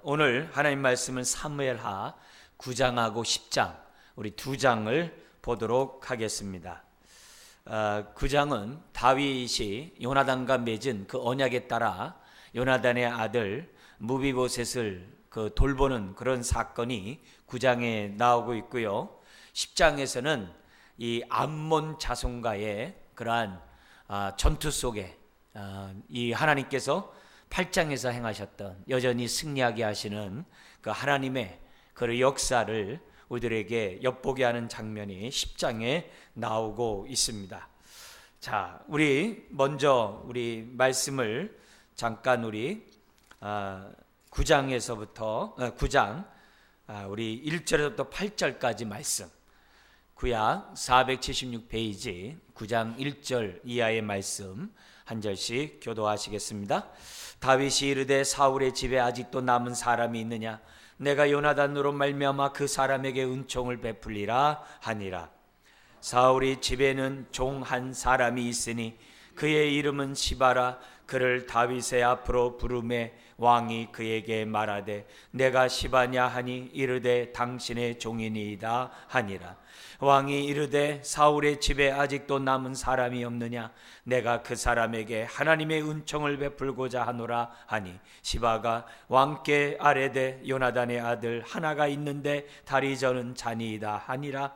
오늘 하나님 말씀은 사무엘하 9장하고 10장 우리 두 장을 보도록 하겠습니다. 9장은 다윗이 요나단과 맺은 그 언약에 따라 요나단의 아들 무비보셋을 돌보는 그런 사건이 9장에 나오고 있고요. 10장에서는 이 암몬 자손과의 그러한 전투 속에 이 하나님께서 8장에서 행하셨던 여전히 승리하게 하시는 그 하나님의 그 역사를 우리들에게 엿보게 하는 장면이 10장에 나오고 있습니다. 자, 우리 먼저 우리 말씀을 잠깐 우리 9장에서부터 9장 우리 1절부터 8절까지 말씀, 구약 476페이지 9장 1절 이하의 말씀 한 절씩 교도하시겠습니다. 다윗이 이르되 사울의 집에 아직도 남은 사람이 있느냐? 내가 요나단으로 말미암아 그 사람에게 은총을 베풀리라 하니라. 사울이 집에는 종 한 사람이 있으니 그의 이름은 시바라. 그를 다윗의 앞으로 부르매 왕이 그에게 말하되 내가 시바냐 하니 이르되 당신의 종이니이다 하니라. 왕이 이르되 사울의 집에 아직도 남은 사람이 없느냐? 내가 그 사람에게 하나님의 은총을 베풀고자 하노라 하니 시바가 왕께 아뢰되 요나단의 아들 하나가 있는데 다리 저는 자니이다 하니라.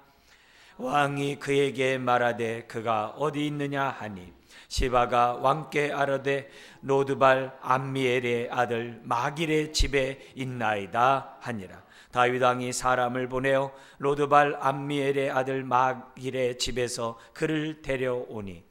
왕이 그에게 말하되 그가 어디 있느냐 하니 시바가 왕께 아뢰되 로드발 암미엘의 아들 마길의 집에 있나이다 하니라. 다윗 왕이 사람을 보내어 로드발 암미엘의 아들 마길의 집에서 그를 데려오니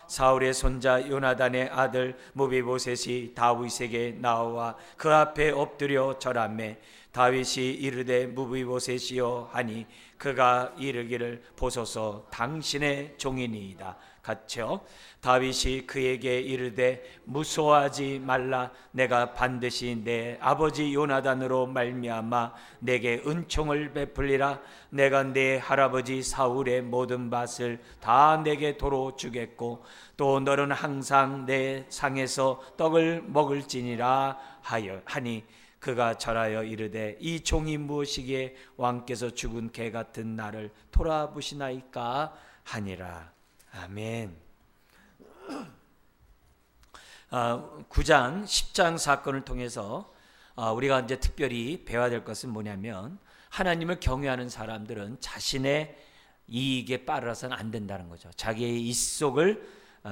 사울의 손자 요나단의 아들 무비보셋이 다윗에게 나와 그 앞에 엎드려 절하매 다윗이 이르되 무비보셋이여 하니 그가 이르기를 보소서 당신의 종이니이다. 같이요. 다윗이 그에게 이르되 무서워하지 말라. 내가 반드시 내 아버지 요나단으로 말미암아 내게 은총을 베풀리라. 내가 내 할아버지 사울의 모든 밭을 다 내게 도로 주겠고 또 너는 항상 내 상에서 떡을 먹을지니라 하니 그가 절하여 이르되 이 종이 무엇이기에 왕께서 죽은 개 같은 나를 돌아보시나이까 하니라. 아멘. 9장 10장 사건을 통해서 우리가 이제 특별히 배워야 될 것은 뭐냐면 하나님을 경외하는 사람들은 자신의 이익에 빠르서는 안 된다는 거죠. 자기의 입속을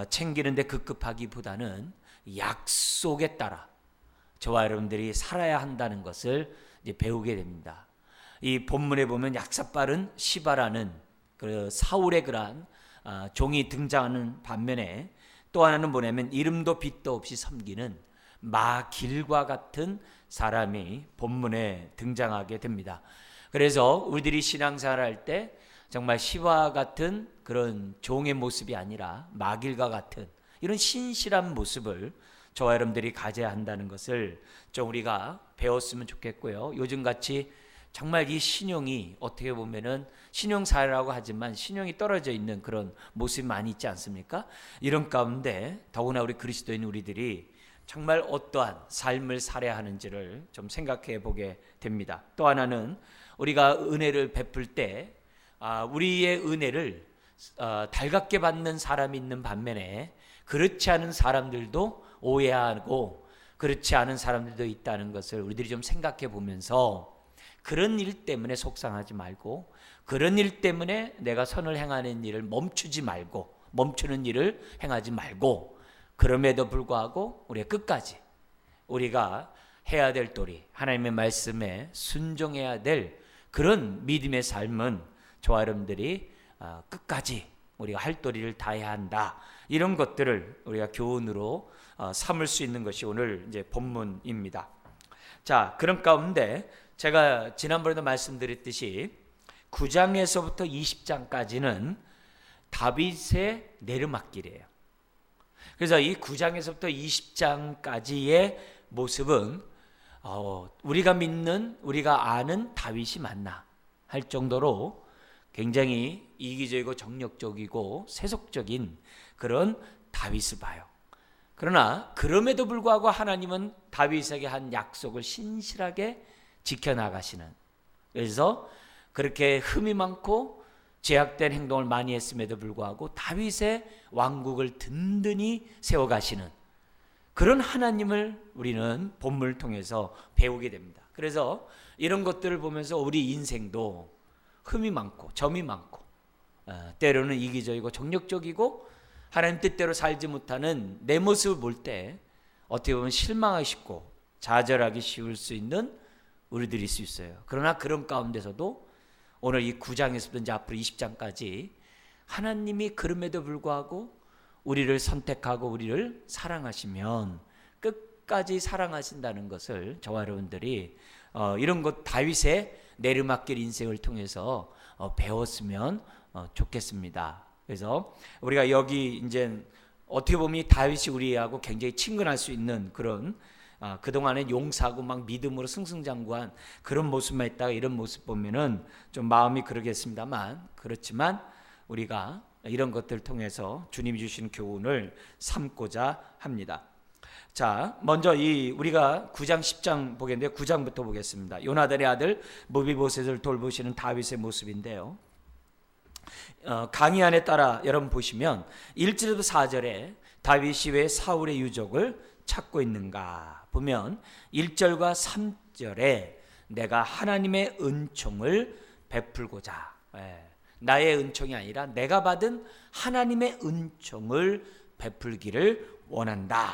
챙기는 데 급급하기보다는 약속에 따라 저와 여러분들이 살아야 한다는 것을 이제 배우게 됩니다. 이 본문에 보면 약사빠른 시바라는 그 사울의 그러한 종이 등장하는 반면에 또 하나는 뭐냐면 이름도 빛도 없이 섬기는 마길과 같은 사람이 본문에 등장하게 됩니다. 그래서 우리들이 신앙생활할 때 정말 시바와 같은 그런 종의 모습이 아니라 마길과 같은 이런 신실한 모습을 저와 여러분들이 가져야 한다는 것을 좀 우리가 배웠으면 좋겠고요. 요즘같이 정말 이 신용이 어떻게 보면은 신용사회라고 하지만 신용이 떨어져 있는 그런 모습이 많이 있지 않습니까? 이런 가운데 더구나 우리 그리스도인 우리들이 정말 어떠한 삶을 살아야 하는지를 좀 생각해 보게 됩니다. 또 하나는 우리가 은혜를 베풀 때 우리의 은혜를 달갑게 받는 사람이 있는 반면에 그렇지 않은 사람들도 오해하고 그렇지 않은 사람들도 있다는 것을 우리들이 좀 생각해 보면서 그런 일 때문에 속상하지 말고 그런 일 때문에 내가 선을 행하는 일을 멈추지 말고 멈추는 일을 행하지 말고 그럼에도 불구하고 우리가 끝까지 우리가 해야 될 도리 하나님의 말씀에 순종해야 될 그런 믿음의 삶은 저와 여러분들이 끝까지 우리가 할 도리를 다해야 한다. 이런 것들을 우리가 교훈으로 삼을 수 있는 것이 오늘 이제 본문입니다. 자, 그런 가운데 제가 지난번에도 말씀드렸듯이 9장에서부터 20장까지는 다윗의 내르막길이에요. 그래서 이 9장에서부터 20장까지의 모습은 우리가 믿는 우리가 아는 다윗이 맞나 할 정도로 굉장히 이기적이고 정력적이고 세속적인 그런 다윗을 봐요. 그러나 그럼에도 불구하고 하나님은 다윗에게 한 약속을 신실하게 지켜나가시는, 그래서 그렇게 흠이 많고 죄악된 행동을 많이 했음에도 불구하고 다윗의 왕국을 든든히 세워가시는 그런 하나님을 우리는 본문을 통해서 배우게 됩니다. 그래서 이런 것들을 보면서 우리 인생도 흠이 많고 점이 많고 때로는 이기적이고 정력적이고 하나님 뜻대로 살지 못하는 내 모습을 볼 때 어떻게 보면 실망하기 쉽고 좌절하기 쉬울 수 있는 우리들일 수 있어요. 그러나 그런 가운데서도 오늘 이 9장에서부터 이제 앞으로 20장까지 하나님이 그럼에도 불구하고 우리를 선택하고 우리를 사랑하시면 끝까지 사랑하신다는 것을 저와 여러분들이 이런 것 다윗의 내리막길 인생을 통해서 배웠으면 좋겠습니다. 그래서 우리가 여기 이제 어떻게 보면 다윗이 우리하고 굉장히 친근할 수 있는 그런 그동안에 용사고 막 믿음으로 승승장구한 그런 모습만 있다가 이런 모습 보면은 좀 마음이 그러겠습니다만, 그렇지만 우리가 이런 것들을 통해서 주님이 주시는 교훈을 삼고자 합니다. 자, 먼저 우리가 9장 10장 보겠는데 9장부터 보겠습니다. 요나단의 아들 무비보셋을 돌보시는 다윗의 모습인데요. 강의 안에 따라 여러분 보시면 1절부터 4절에 다윗이 왜 사울의 유족을 찾고 있는가 보면 1절과 3절에 내가 하나님의 은총을 베풀고자, 나의 은총이 아니라 내가 받은 하나님의 은총을 베풀기를 원한다.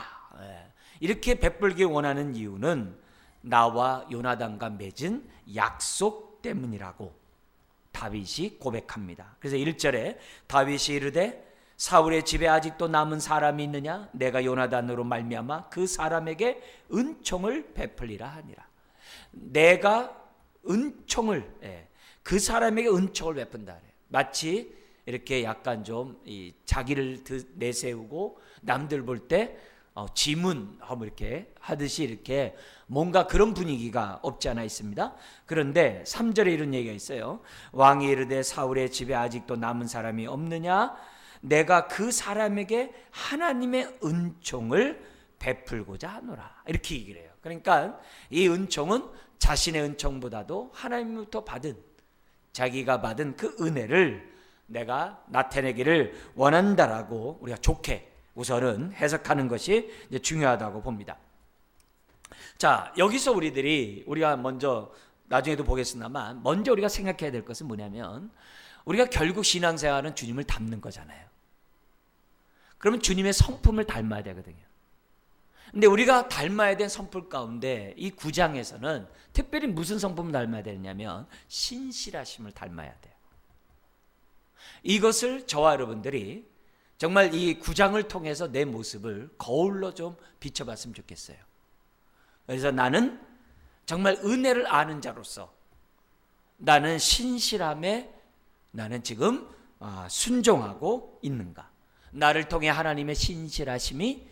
이렇게 베풀기 원하는 이유는 나와 요나단과 맺은 약속 때문이라고 다윗이 고백합니다. 그래서 1절에 다윗이 이르되 사울의 집에 아직도 남은 사람이 있느냐? 내가 요나단으로 말미암아 그 사람에게 은총을 베풀리라 하니라. 내가 은총을, 그 사람에게 은총을 베푼다. 마치 이렇게 약간 좀 자기를 내세우고 남들 볼 때 지문하고 이렇게 하듯이 이렇게 뭔가 그런 분위기가 없지 않아 있습니다. 그런데 3절에 이런 얘기가 있어요. 왕이 이르되 사울의 집에 아직도 남은 사람이 없느냐? 내가 그 사람에게 하나님의 은총을 베풀고자 하노라. 이렇게 얘기를 해요. 그러니까 이 은총은 자신의 은총보다도 하나님부터 받은, 자기가 받은 그 은혜를 내가 나타내기를 원한다라고 우리가 좋게 우선은 해석하는 것이 이제 중요하다고 봅니다. 자, 여기서 우리가 먼저 나중에도 보겠습니다만 먼저 우리가 생각해야 될 것은 뭐냐면 우리가 결국 신앙생활은 주님을 닮는 거잖아요. 그러면 주님의 성품을 닮아야 되거든요. 근데 우리가 닮아야 된 성품 가운데 이 9장에서는 특별히 무슨 성품을 닮아야 되냐면 신실하심을 닮아야 돼요. 이것을 저와 여러분들이 정말 이 9장을 통해서 내 모습을 거울로 좀 비춰봤으면 좋겠어요. 그래서 나는 정말 은혜를 아는 자로서 나는 신실함에 나는 지금 순종하고 있는가? 나를 통해 하나님의 신실하심이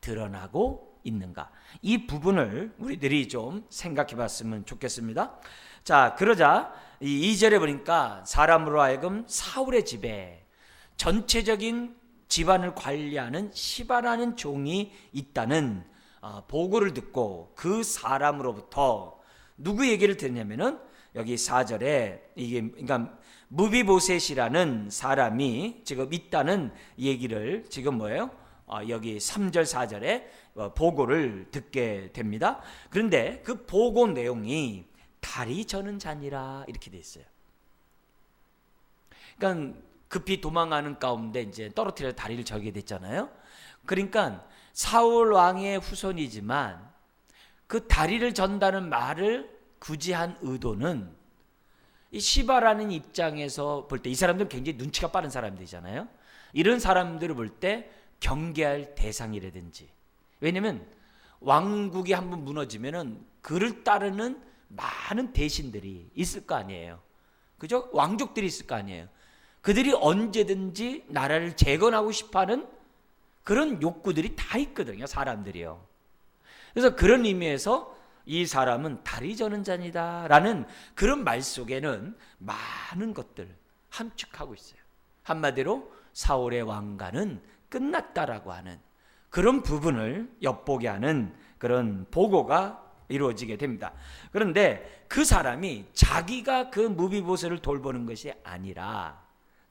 드러나고 있는가? 이 부분을 우리들이 좀 생각해 봤으면 좋겠습니다. 자, 그러자 이 2절에 보니까 사람으로 하여금 사울의 집에 전체적인 집안을 관리하는 시바라는 종이 있다는 보고를 듣고 그 사람으로부터 누구 얘기를 듣냐면은 여기 4절에 이게 그러니까 무비보셋이라는 사람이 지금 있다는 얘기를 지금 뭐예요? 여기 3절 4절에 보고를 듣게 됩니다. 그런데 그 보고 내용이 다리 저는 자니라 이렇게 돼 있어요. 그러니까 급히 도망가는 가운데 이제 떨어뜨려 다리를 저게 됐잖아요. 그러니까 사울 왕의 후손이지만 그 다리를 전다는 말을 굳이 한 의도는 이 시바라는 입장에서 볼 때 이 사람들은 굉장히 눈치가 빠른 사람들이잖아요. 이런 사람들을 볼 때 경계할 대상이라든지, 왜냐면 왕국이 한번 무너지면은 그를 따르는 많은 대신들이 있을 거 아니에요. 그죠? 왕족들이 있을 거 아니에요. 그들이 언제든지 나라를 재건하고 싶어하는 그런 욕구들이 다 있거든요, 사람들이요. 그래서 그런 의미에서 이 사람은 다리 저는 자니다 라는 그런 말 속에는 많은 것들 함축하고 있어요. 한마디로 사울의 왕가는 끝났다라고 하는 그런 부분을 엿보게 하는 그런 보고가 이루어지게 됩니다. 그런데 그 사람이 자기가 그 무비보셋을 돌보는 것이 아니라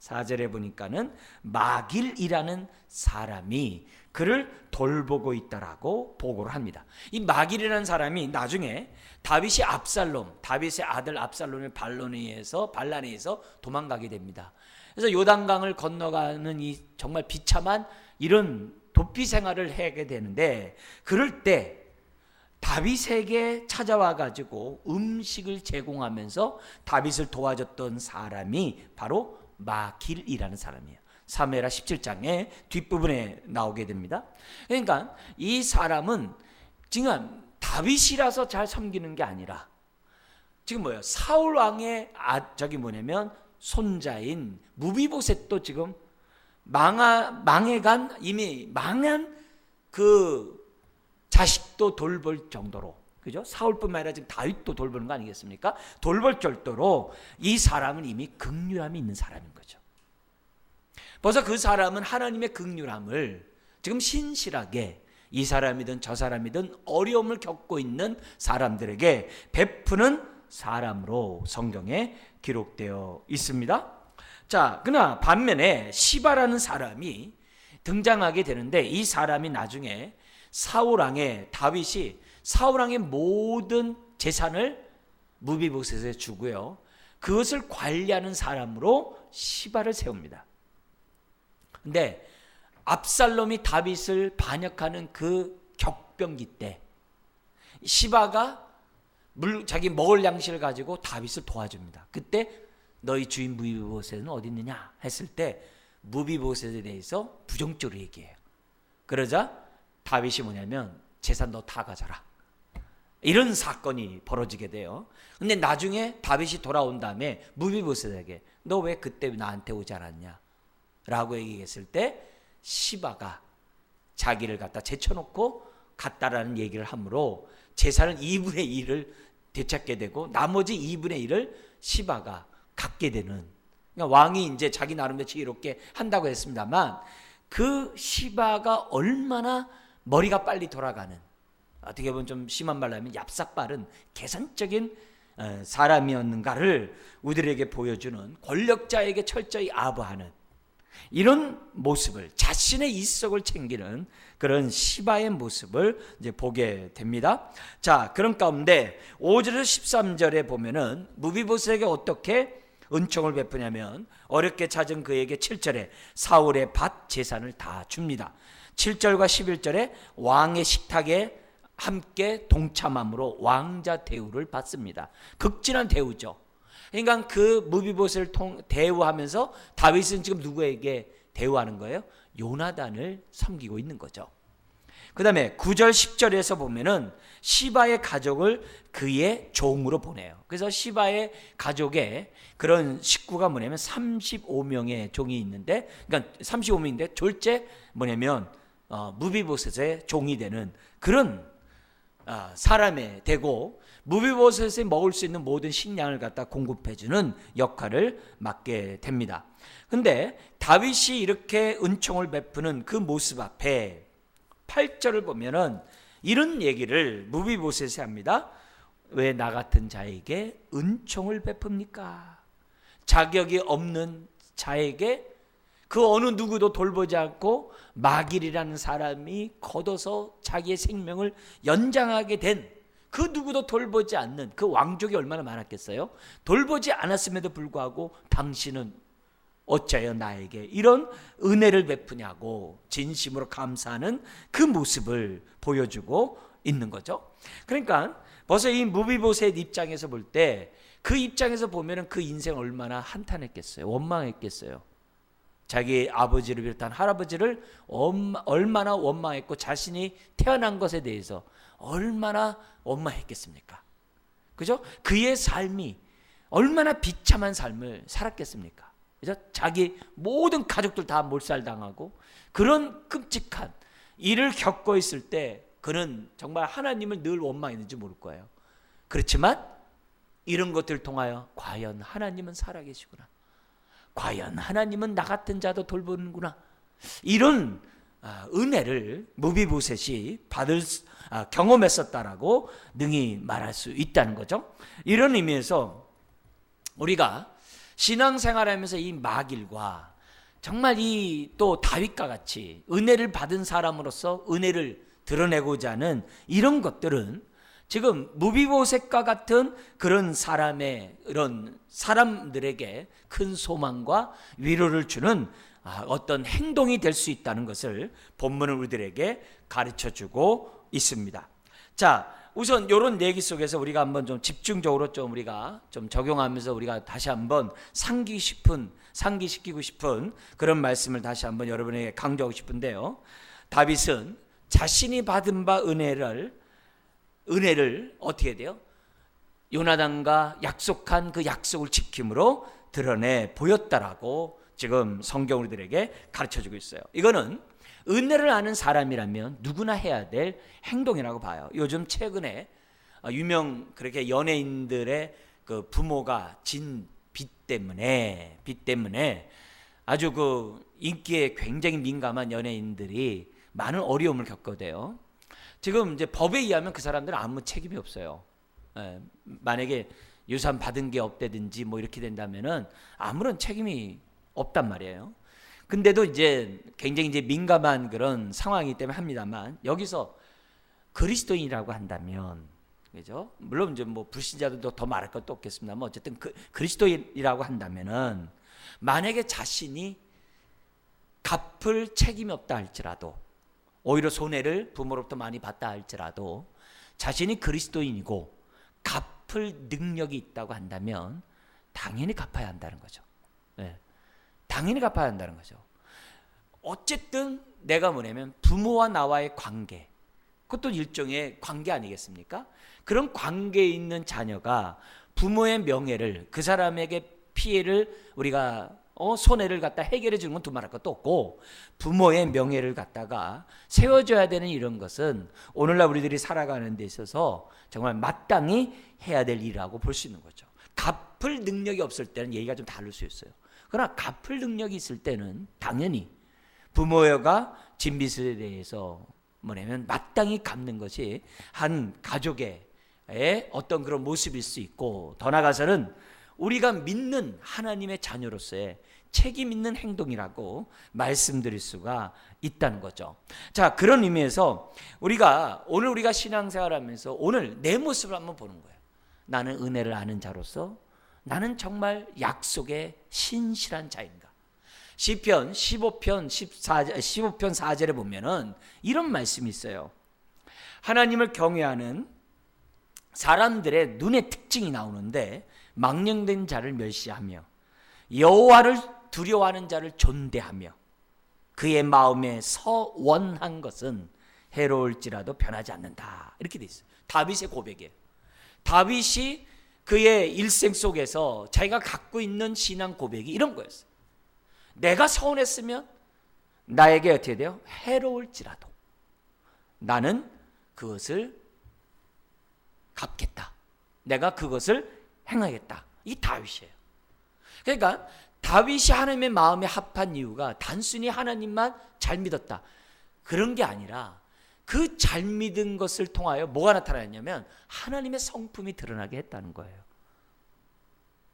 4절에 보니까는 마길이라는 사람이 그를 돌보고 있다라고 보고를 합니다. 이 마길이라는 사람이 나중에 다윗의 아들 압살롬의 반란에 의해서 도망가게 됩니다. 그래서 요단강을 건너가는 이 정말 비참한 이런 도피 생활을 하게 되는데, 그럴 때 다윗에게 찾아와 가지고 음식을 제공하면서 다윗을 도와줬던 사람이 바로 마길이라는 사람이에요. 사무엘하 17장의 뒷부분에 나오게 됩니다. 그러니까 이 사람은 지금 다윗이라서 잘 섬기는 게 아니라 지금 뭐예요? 사울 왕의 손자인 무비보셋도 지금 망해간, 이미 망한 그 자식도 돌볼 정도로, 그죠? 사울뿐만 아니라 지금 다윗도 돌보는 거 아니겠습니까? 돌볼 정도로 이 사람은 이미 긍휼함이 있는 사람인 거죠. 벌써 그 사람은 하나님의 긍휼함을 지금 신실하게 이 사람이든 저 사람이든 어려움을 겪고 있는 사람들에게 베푸는 사람으로 성경에 기록되어 있습니다. 자, 그러나 반면에 시바라는 사람이 등장하게 되는데, 이 사람이 나중에 다윗이 사울왕의 모든 재산을 무비보셋에 주고요, 그것을 관리하는 사람으로 시바를 세웁니다. 근데 압살롬이 다윗을 반역하는 그 격병기 때 시바가 자기 먹을 양식을 가지고 다윗을 도와줍니다. 그때 너희 주인 무비보셋은 어디 있느냐 했을 때 무비보셋에 대해서 부정적으로 얘기해요. 그러자 다윗이 뭐냐면 재산 너 다 가져라, 이런 사건이 벌어지게 돼요. 근데 나중에 다윗이 돌아온 다음에 무비보셋에게 너 왜 그때 나한테 오지 않았냐 라고 얘기했을 때 시바가 자기를 갖다 제쳐놓고 갔다라는 얘기를 하므로 재산을 2분의 1을 되찾게 되고 나머지 2분의 1을 시바가 갖게 되는, 그러니까 왕이 이제 자기 나름대로 지혜롭게 한다고 했습니다만, 그 시바가 얼마나 머리가 빨리 돌아가는, 어떻게 보면 좀 심한 말로 하면 얍삭빠른 계산적인 사람이었는가를 우리들에게 보여주는, 권력자에게 철저히 아부하는 이런 모습을, 자신의 이석을 챙기는 그런 시바의 모습을 이제 보게 됩니다. 자, 그런 가운데 5절에서 13절에 보면은 무비보셋에게 어떻게 은총을 베푸냐면, 어렵게 찾은 그에게 7절에 사울의 밭 재산을 다 줍니다. 7절과 11절에 왕의 식탁에 함께 동참함으로 왕자 대우를 받습니다. 극진한 대우죠. 그러니까 그 무비보셋을 대우하면서 다윗은 지금 누구에게 대우하는 거예요? 요나단을 섬기고 있는 거죠. 그 다음에 9절 10절에서 보면은 시바의 가족을 그의 종으로 보내요. 그래서 시바의 가족의 그런 식구가 뭐냐면 35명의 종이 있는데, 그러니까 35명인데 졸제 뭐냐면 무비보셋의 종이 되는 그런 사람이 되고, 무비보셋에 먹을 수 있는 모든 식량을 갖다 공급해주는 역할을 맡게 됩니다. 근데 다윗이 이렇게 은총을 베푸는 그 모습 앞에 8절을 보면은 이런 얘기를 무비보셋이 합니다. 왜 나 같은 자에게 은총을 베풉니까? 자격이 없는 자에게, 그 어느 누구도 돌보지 않고 마길이라는 사람이 걷어서 자기의 생명을 연장하게 된 그 누구도 돌보지 않는 그 왕족이 얼마나 많았겠어요? 돌보지 않았음에도 불구하고 당신은 어찌하여 나에게 이런 은혜를 베푸냐고 진심으로 감사하는 그 모습을 보여주고 있는 거죠. 그러니까 벌써 이 무비보셋 입장에서 볼 때, 그 입장에서 보면은 그 인생 얼마나 한탄했겠어요? 원망했겠어요? 자기 아버지를 비롯한 할아버지를 얼마나 원망했고, 자신이 태어난 것에 대해서 얼마나 원망했겠습니까? 그죠? 그의 삶이 얼마나 비참한 삶을 살았겠습니까? 그죠? 자기 모든 가족들 다 몰살당하고 그런 끔찍한 일을 겪고 있을 때 그는 정말 하나님을 늘 원망했는지 모를 거예요. 그렇지만 이런 것들을 통하여 과연 하나님은 살아계시구나, 과연 하나님은 나 같은 자도 돌보는구나, 이런 은혜를 무비보셋이 경험했었다라고 능히 말할 수 있다는 거죠. 이런 의미에서 우리가 신앙생활하면서 이 마길과 정말 이 또 다윗과 같이 은혜를 받은 사람으로서 은혜를 드러내고자 하는 이런 것들은 지금 무비보셋과 같은 그런 사람들에게 큰 소망과 위로를 주는 어떤 행동이 될 수 있다는 것을 본문은 우리들에게 가르쳐주고 있습니다. 자, 우선 이런 얘기 속에서 우리가 한번 좀 집중적으로 우리가 좀 적용하면서 우리가 다시 한번 상기시키고 싶은 그런 말씀을 다시 한번 여러분에게 강조하고 싶은데요. 다윗은 자신이 받은 바 은혜를 어떻게 돼요? 요나단과 약속한 그 약속을 지킴으로 드러내 보였다라고 지금 성경 우리들에게 가르쳐주고 있어요. 이거는 은혜를 아는 사람이라면 누구나 해야 될 행동이라고 봐요. 요즘 최근에 유명 그렇게 연예인들의 그 부모가 진 빚 때문에 아주 그 인기에 굉장히 민감한 연예인들이 많은 어려움을 겪거든요. 지금 이제 법에 의하면 그 사람들은 아무 책임이 없어요. 만약에 유산 받은 게 없다든지 뭐 이렇게 된다면은 아무런 책임이 없단 말이에요. 근데도 이제 굉장히 이제 민감한 그런 상황이기 때문에 합니다만, 여기서 그리스도인이라고 한다면, 그죠? 물론 이제 뭐 불신자들도 더 말할 것도 없겠습니다만, 어쨌든 그리스도인이라고 한다면은 만약에 자신이 갚을 책임이 없다 할지라도, 오히려 손해를 부모로부터 많이 받다 할지라도 자신이 그리스도인이고 갚을 능력이 있다고 한다면 당연히 갚아야 한다는 거죠. 네. 당연히 갚아야 한다는 거죠. 어쨌든 내가 뭐냐면 부모와 나와의 관계, 그것도 일종의 관계 아니겠습니까? 그런 관계에 있는 자녀가 부모의 명예를, 그 사람에게 피해를 우리가 손해를 갖다 해결해 주는 건 두말할 것도 없고, 부모의 명예를 갖다가 세워줘야 되는 이런 것은 오늘날 우리들이 살아가는 데 있어서 정말 마땅히 해야 될 일이라고 볼 수 있는 거죠. 갚을 능력이 없을 때는 얘기가 좀 다를 수 있어요. 그러나 갚을 능력이 있을 때는 당연히 부모가 진 빚에 대해서 뭐냐면 마땅히 갚는 것이 한 가족의 어떤 그런 모습일 수 있고, 더 나아가서는 우리가 믿는 하나님의 자녀로서의 책임 있는 행동이라고 말씀드릴 수가 있다는 거죠. 자, 그런 의미에서 오늘 우리가 신앙생활하면서 오늘 내 모습을 한번 보는 거예요. 나는 은혜를 아는 자로서 나는 정말 약속에 신실한 자인가? 시편 15편 4절에 보면은 이런 말씀이 있어요. 하나님을 경외하는 사람들의 눈의 특징이 나오는데, 망령된 자를 멸시하며 여호와를 두려워하는 자를 존대하며 그의 마음에 서원한 것은 해로울지라도 변하지 않는다. 이렇게 돼 있어요. 다윗의 고백이에요. 다윗이 그의 일생 속에서 자기가 갖고 있는 신앙 고백이 이런 거였어요. 내가 서운했으면 나에게 어떻게 돼요? 해로울지라도 나는 그것을 갚겠다. 내가 그것을 행하겠다. 이 다윗이에요. 그러니까 다윗이 하나님의 마음에 합한 이유가 단순히 하나님만 잘 믿었다, 그런 게 아니라 그 잘 믿은 것을 통하여 뭐가 나타났냐면 하나님의 성품이 드러나게 했다는 거예요.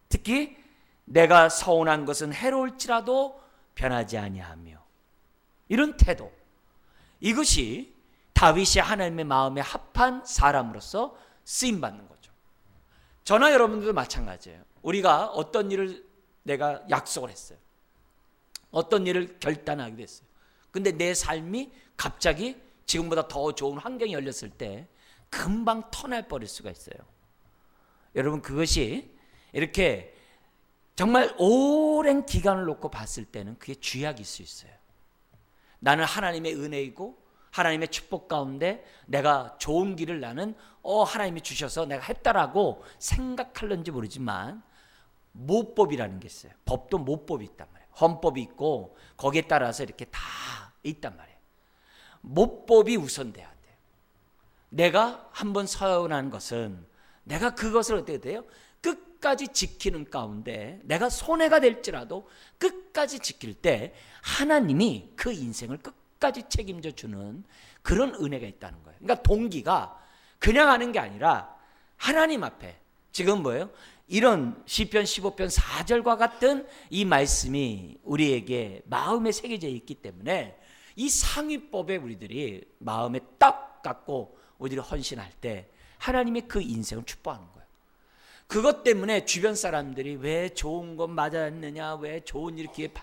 특히 내가 서운한 것은 해로울지라도 변하지 아니하며, 이런 태도, 이것이 다윗이 하나님의 마음에 합한 사람으로서 쓰임받는 거죠. 저나 여러분들도 마찬가지예요. 우리가 어떤 일을 내가 약속을 했어요. 어떤 일을 결단하기도 했어요. 근데 내 삶이 갑자기 지금보다 더 좋은 환경이 열렸을 때 금방 터날 버릴 수가 있어요. 여러분, 그것이 이렇게 정말 오랜 기간을 놓고 봤을 때는 그게 죄악일 수 있어요. 나는 하나님의 은혜이고 하나님의 축복 가운데 내가 좋은 길을 나는 하나님이 주셔서 내가 했다라고 생각할는지 모르지만, 모법이라는 게 있어요. 법도 모법이 있단 말이에요. 헌법이 있고 거기에 따라서 이렇게 다 있단 말이에요. 모법이 우선돼야 돼요. 내가 한번 서운한 것은 내가 그것을 어떻게 돼요? 끝까지 지키는 가운데 내가 손해가 될지라도 끝까지 지킬 때 하나님이 그 인생을 끝까지 책임져 주는 그런 은혜가 있다는 거예요. 그러니까 동기가 그냥 하는 게 아니라 하나님 앞에 지금 뭐예요? 이런 시편 15편 4절과 같은 이 말씀이 우리에게 마음에 새겨져 있기 때문에 이 상위법에 우리들이 마음에 딱 갖고 우리들이 헌신할 때 하나님의 그 인생을 축복하는 거예요. 그것 때문에 주변 사람들이 왜 좋은 것 맞았느냐, 왜 좋은 일 기회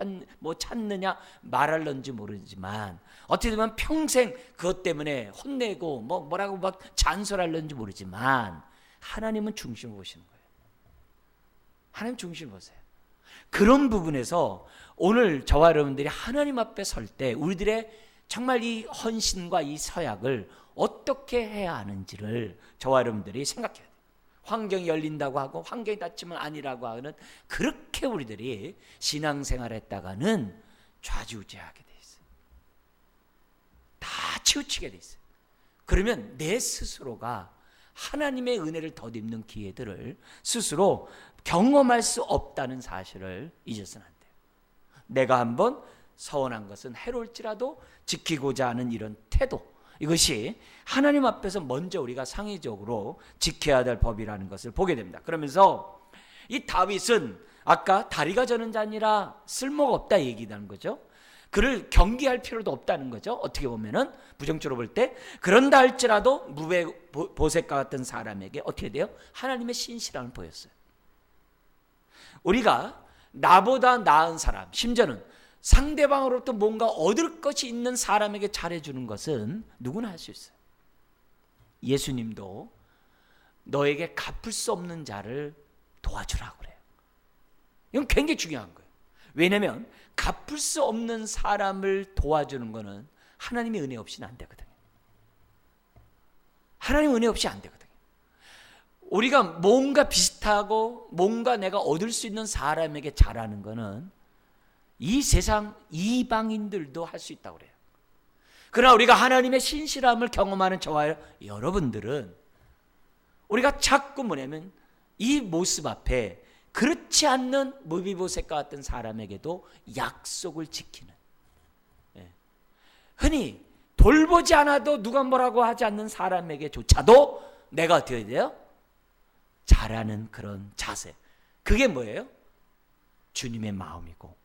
찾느냐 말할런지 모르지만 어떻게 보면 평생 그것 때문에 혼내고 뭐라고 막 잔소리할런지 모르지만 하나님은 중심을 보시는 거예요. 하나님 중심을 보세요. 그런 부분에서 오늘 저와 여러분들이 하나님 앞에 설 때 우리들의 정말 이 헌신과 이 서약을 어떻게 해야 하는지를 저와 여러분들이 생각해야 돼요. 환경이 열린다고 하고 환경이 닫히면 아니라고 하는 그렇게 우리들이 신앙생활을 했다가는 좌지우지하게 돼 있어요. 다 치우치게 돼 있어요. 그러면 내 스스로가 하나님의 은혜를 덧입는 기회들을 스스로 경험할 수 없다는 사실을 잊어서는 안 돼요. 내가 한번 서원한 것은 해로울지라도 지키고자 하는 이런 태도, 이것이 하나님 앞에서 먼저 우리가 상의적으로 지켜야 될 법이라는 것을 보게 됩니다. 그러면서 이 다윗은 아까 다리가 저는 자니라 쓸모가 없다 얘기하는 거죠. 그를 경계할 필요도 없다는 거죠. 어떻게 보면은 부정적으로 볼 때 그런다 할지라도 무배보색과 같은 사람에게 어떻게 돼요? 하나님의 신실함을 보였어요. 우리가 나보다 나은 사람, 심지어는 상대방으로부터 뭔가 얻을 것이 있는 사람에게 잘해주는 것은 누구나 할 수 있어요. 예수님도 너에게 갚을 수 없는 자를 도와주라고 그래요. 이건 굉장히 중요한 거예요. 왜냐하면 갚을 수 없는 사람을 도와주는 것은 하나님의 은혜 없이는 안 되거든요. 하나님의 은혜 없이 안 되거든요. 우리가 뭔가 비슷하고 뭔가 내가 얻을 수 있는 사람에게 잘하는 것은 이 세상 이방인들도 할 수 있다고 그래요. 그러나 우리가 하나님의 신실함을 경험하는 저와 여러분들은 우리가 자꾸 뭐냐면 이 모습 앞에 그렇지 않는 무비보셋과 같은 사람에게도 약속을 지키는, 흔히 돌보지 않아도 누가 뭐라고 하지 않는 사람에게조차도 내가 어떻게 돼요? 잘하는 그런 자세. 그게 뭐예요? 주님의 마음이고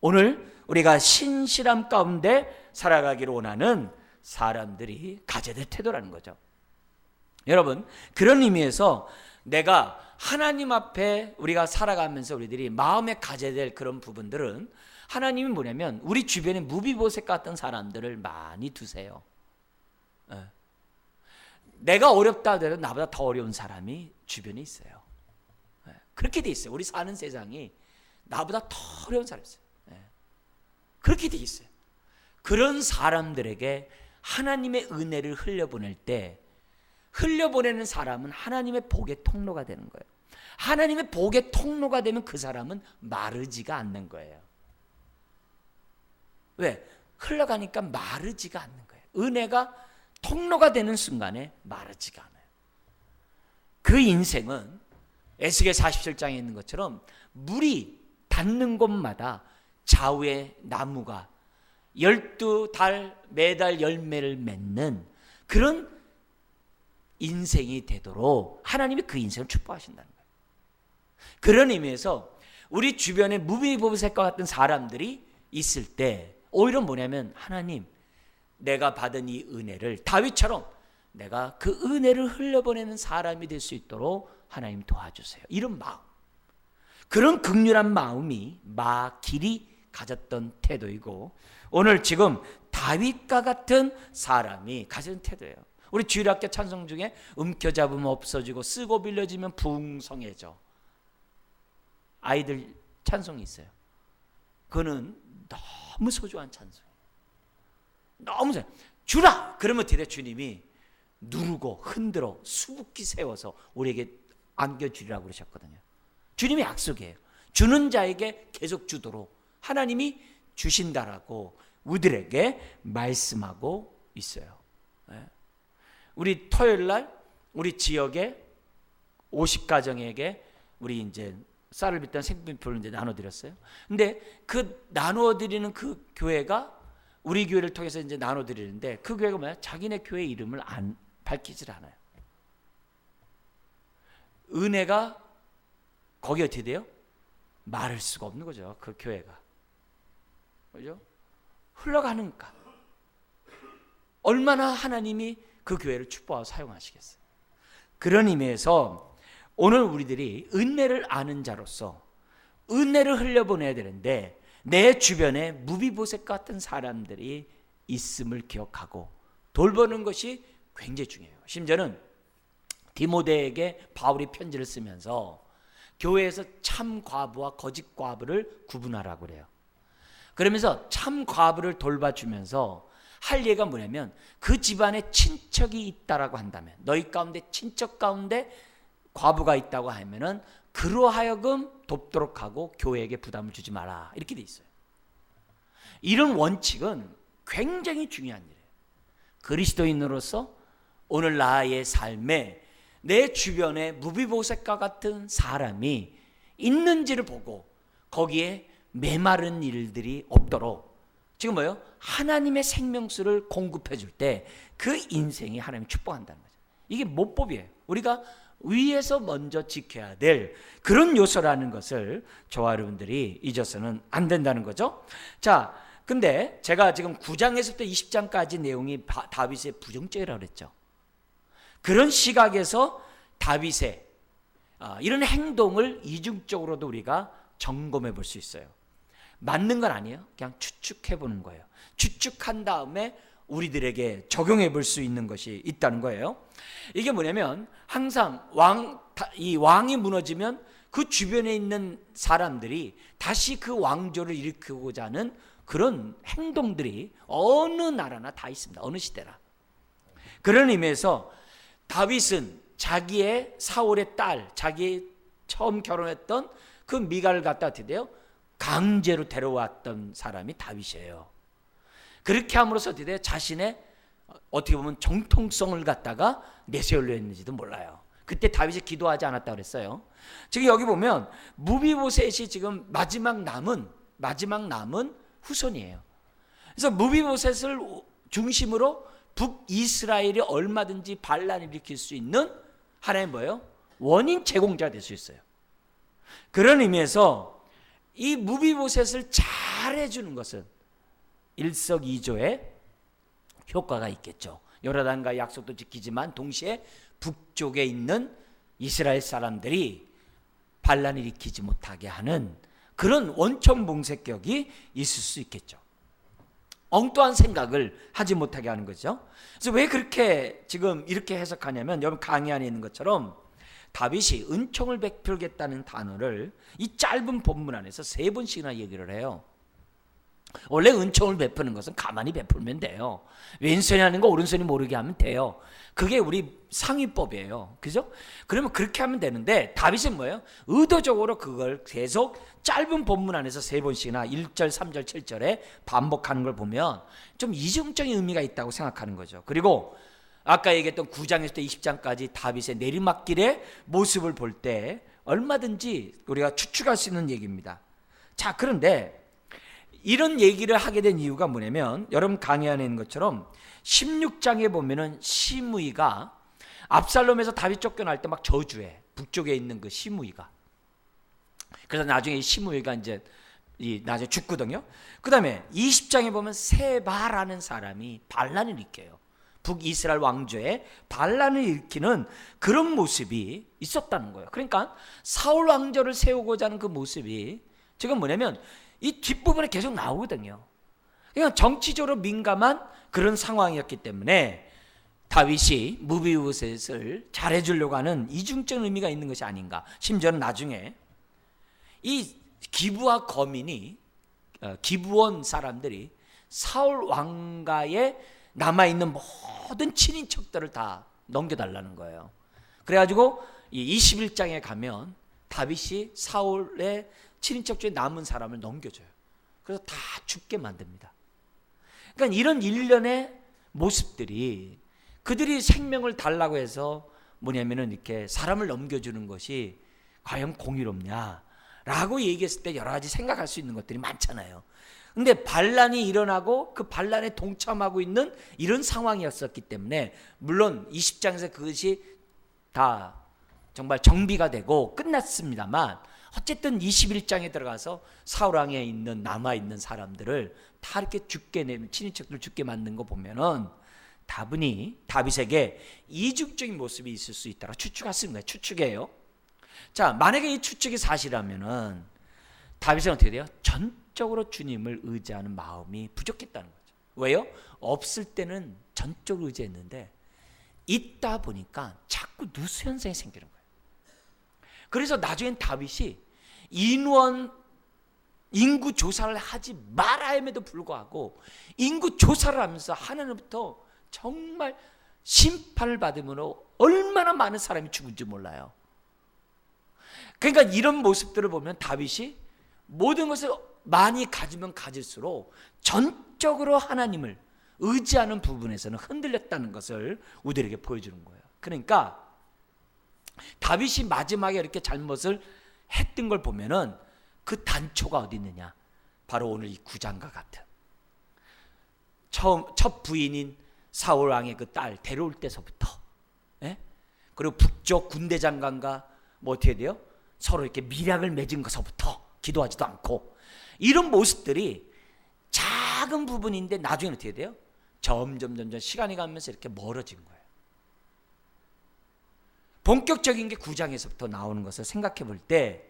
오늘 우리가 신실함 가운데 살아가기를 원하는 사람들이 가져야 될 태도라는 거죠. 여러분, 그런 의미에서 내가 하나님 앞에 우리가 살아가면서 우리들이 마음에 가져야 될 그런 부분들은 하나님이 뭐냐면 우리 주변에 무비보셋 같은 사람들을 많이 두세요. 내가 어렵다 하더라도 나보다 더 어려운 사람이 주변에 있어요. 그렇게 돼 있어요. 우리 사는 세상이 나보다 더 어려운 사람이 있어요. 그렇게 돼 있어요. 그런 사람들에게 하나님의 은혜를 흘려보낼 때 흘려보내는 사람은 하나님의 복의 통로가 되는 거예요. 하나님의 복의 통로가 되면 그 사람은 마르지가 않는 거예요. 왜? 흘러가니까 마르지가 않는 거예요. 은혜가 통로가 되는 순간에 마르지가 않아요. 그 인생은 에스겔 47장에 있는 것처럼 물이 닿는 곳마다 좌우에 나무가 12달 매달 열매를 맺는 그런 인생이 되도록 하나님이 그 인생을 축복하신다는 거예요. 그런 의미에서 우리 주변에 무비보셋과 같은 사람들이 있을 때 오히려 뭐냐면 하나님, 내가 받은 이 은혜를 다윗처럼 내가 그 은혜를 흘려보내는 사람이 될 수 있도록 하나님 도와주세요. 이런 마음, 그런 극률한 마음이 마길이 가졌던 태도이고 오늘 지금 다윗과 같은 사람이 가진 태도예요. 우리 주일학교 찬송 중에 움켜잡으면 없어지고 쓰고 빌려지면 풍성해져, 아이들 찬송이 있어요. 그거는 너무 소중한 찬송이에요. 너무 잘 주라 그러면 어떻게 돼? 주님이 누르고 흔들어 수북히 세워서 우리에게 안겨주리라고 그러셨거든요. 주님의 약속이에요. 주는 자에게 계속 주도록 하나님이 주신다라고 우리들에게 말씀하고 있어요. 우리 토요일 날 우리 지역에 50가정에게 우리 이제 쌀을 빚던 생필품을 이제 나눠드렸어요. 근데 그 나누어드리는 그 교회가 우리 교회를 통해서 이제 나눠드리는데 그 교회가 뭐야? 자기네 교회 이름을 안 밝히질 않아요. 은혜가 거기 어떻게 돼요? 말할 수가 없는 거죠. 그 교회가. 그죠? 흘러가는가. 얼마나 하나님이 그 교회를 축복하고 사용하시겠어요. 그런 의미에서 오늘 우리들이 은혜를 아는 자로서 은혜를 흘려보내야 되는데 내 주변에 무비보셋 같은 사람들이 있음을 기억하고 돌보는 것이 굉장히 중요해요. 심지어는 디모데에게 바울이 편지를 쓰면서 교회에서 참 과부와 거짓 과부를 구분하라고 그래요. 그러면서 참 과부를 돌봐주면서 할 얘기가 뭐냐면 그 집안에 친척이 있다라고 한다면 너희 가운데 친척 가운데 과부가 있다고 하면은 그로 하여금 돕도록 하고 교회에게 부담을 주지 마라 이렇게 돼 있어요. 이런 원칙은 굉장히 중요한 일이에요. 그리스도인으로서 오늘 나의 삶에 내 주변에 무비보셋과 같은 사람이 있는지를 보고 거기에 메마른 일들이 없도록 지금 뭐예요? 하나님의 생명수를 공급해 줄 때 그 인생이 하나님이 축복한다는 거죠. 이게 모법이에요. 우리가 위에서 먼저 지켜야 될 그런 요소라는 것을 저와 여러분들이 잊어서는 안 된다는 거죠. 자, 근데 제가 지금 9장에서부터 20장까지 내용이 다윗의 부정죄라고 그랬죠. 그런 시각에서 다윗의 이런 행동을 이중적으로도 우리가 점검해 볼 수 있어요. 맞는 건 아니에요. 그냥 추측해 보는 거예요. 추측한 다음에 우리들에게 적용해 볼 수 있는 것이 있다는 거예요. 이게 뭐냐면 항상 이 왕이 무너지면 그 주변에 있는 사람들이 다시 그 왕조를 일으키고자 하는 그런 행동들이 어느 나라나 다 있습니다. 어느 시대나. 그런 의미에서 다윗은 자기의 사울의 딸, 자기 처음 결혼했던 그 미갈을 갖다 어떻게 돼요? 강제로 데려왔던 사람이 다윗이에요. 그렇게 함으로써 어떻게 돼요? 자신의 어떻게 보면 정통성을 갖다가 내세우려 했는지도 몰라요. 그때 다윗이 기도하지 않았다고 그랬어요. 지금 여기 보면 무비보셋이 지금 마지막 남은 후손이에요. 그래서 무비보셋을 중심으로 북이스라엘이 얼마든지 반란을 일으킬 수 있는 하나의 뭐예요? 원인 제공자가 될 수 있어요. 그런 의미에서 이 무비보셋을 잘해주는 것은 일석이조의 효과가 있겠죠. 요르단과 약속도 지키지만 동시에 북쪽에 있는 이스라엘 사람들이 반란을 일으키지 못하게 하는 그런 원천봉쇄격이 있을 수 있겠죠. 엉뚱한 생각을 하지 못하게 하는 거죠. 그래서 왜 그렇게 지금 이렇게 해석하냐면 여러분 강의 안에 있는 것처럼 다윗이 은총을 베풀겠다는 단어를 이 짧은 본문 안에서 3번씩이나 얘기를 해요. 원래 은총을 베푸는 것은 가만히 베풀면 돼요. 왼손이 하는 거 오른손이 모르게 하면 돼요. 그게 우리 상위법이에요. 그죠? 그러면 그렇게 하면 되는데 다윗은 뭐예요? 의도적으로 그걸 계속 짧은 본문 안에서 3번씩이나 1절, 3절, 7절에 반복하는 걸 보면 좀 이중적인 의미가 있다고 생각하는 거죠. 그리고 아까 얘기했던 9장에서부터 20장까지 다윗의 내리막길의 모습을 볼 때 얼마든지 우리가 추측할 수 있는 얘기입니다. 자, 그런데 이런 얘기를 하게 된 이유가 뭐냐면 여러분 강의 안에 있는 것처럼 16장에 보면은 시므이가 압살롬에서 다윗 쫓겨날 때 막 저주해. 북쪽에 있는 그 시므이가. 그래서 나중에 이 시므이가 이제 나중에 죽거든요. 그 다음에 20장에 보면 세바라는 사람이 반란을 일으켜요. 북이스라엘 왕조에 반란을 일으키는 그런 모습이 있었다는 거예요. 그러니까 사울 왕조를 세우고자 하는 그 모습이 지금 뭐냐면 이 뒷부분에 계속 나오거든요. 그러니까 정치적으로 민감한 그런 상황이었기 때문에 다윗이 무비보셋을 잘해주려고 하는 이중적 의미가 있는 것이 아닌가. 심지어는 나중에 이 기브와 거민이 기브원 사람들이 사울 왕가에 남아있는 모든 친인척들을 다 넘겨달라는 거예요. 그래가지고 이 21장에 가면 다윗이 사울의 친인척 중에 남은 사람을 넘겨줘요. 그래서 다 죽게 만듭니다. 그러니까 이런 일련의 모습들이 그들이 생명을 달라고 해서 뭐냐면은 이렇게 사람을 넘겨주는 것이 과연 공의롭냐라고 얘기했을 때 여러 가지 생각할 수 있는 것들이 많잖아요. 근데 반란이 일어나고 그 반란에 동참하고 있는 이런 상황이었었기 때문에 물론 20장에서 그것이 다 정말 정비가 되고 끝났습니다만 어쨌든 21장에 들어가서 사울왕에 있는 남아있는 사람들을 다 이렇게 죽게 내면 친인척들 죽게 만든 거 보면은 다윗에게 이중적인 모습이 있을 수 있다고 추측했습니다. 추측이에요. 자, 만약에 이 추측이 사실이라면은 다윗은 어떻게 돼요? 전적으로 주님을 의지하는 마음이 부족했다는 거죠. 왜요? 없을 때는 전적으로 의지했는데 있다 보니까 자꾸 누수 현상이 생기는 거예요. 그래서 나중엔 다윗이 인구 조사를 하지 말아야에도 불구하고 인구 조사를 하면서 하나님부터 정말 심판을 받음으로 얼마나 많은 사람이 죽은지 몰라요. 그러니까 이런 모습들을 보면 다윗이 모든 것을 많이 가지면 가질수록 전적으로 하나님을 의지하는 부분에서는 흔들렸다는 것을 우리에게 보여주는 거예요. 그러니까 다윗이 마지막에 이렇게 잘못을 했던 걸 보면은 그 단초가 어디 있느냐? 바로 오늘 이 9장과 같은 첫 부인인 사울 왕의 그 딸 데려올 때서부터, 예? 그리고 북쪽 군대 장관과 뭐 어떻게 돼요? 서로 이렇게 밀약을 맺은 것서부터 기도하지도 않고 이런 모습들이 작은 부분인데 나중에 어떻게 돼요? 점점 시간이 가면서 이렇게 멀어진 거예요. 본격적인 게 9장에서부터 나오는 것을 생각해 볼 때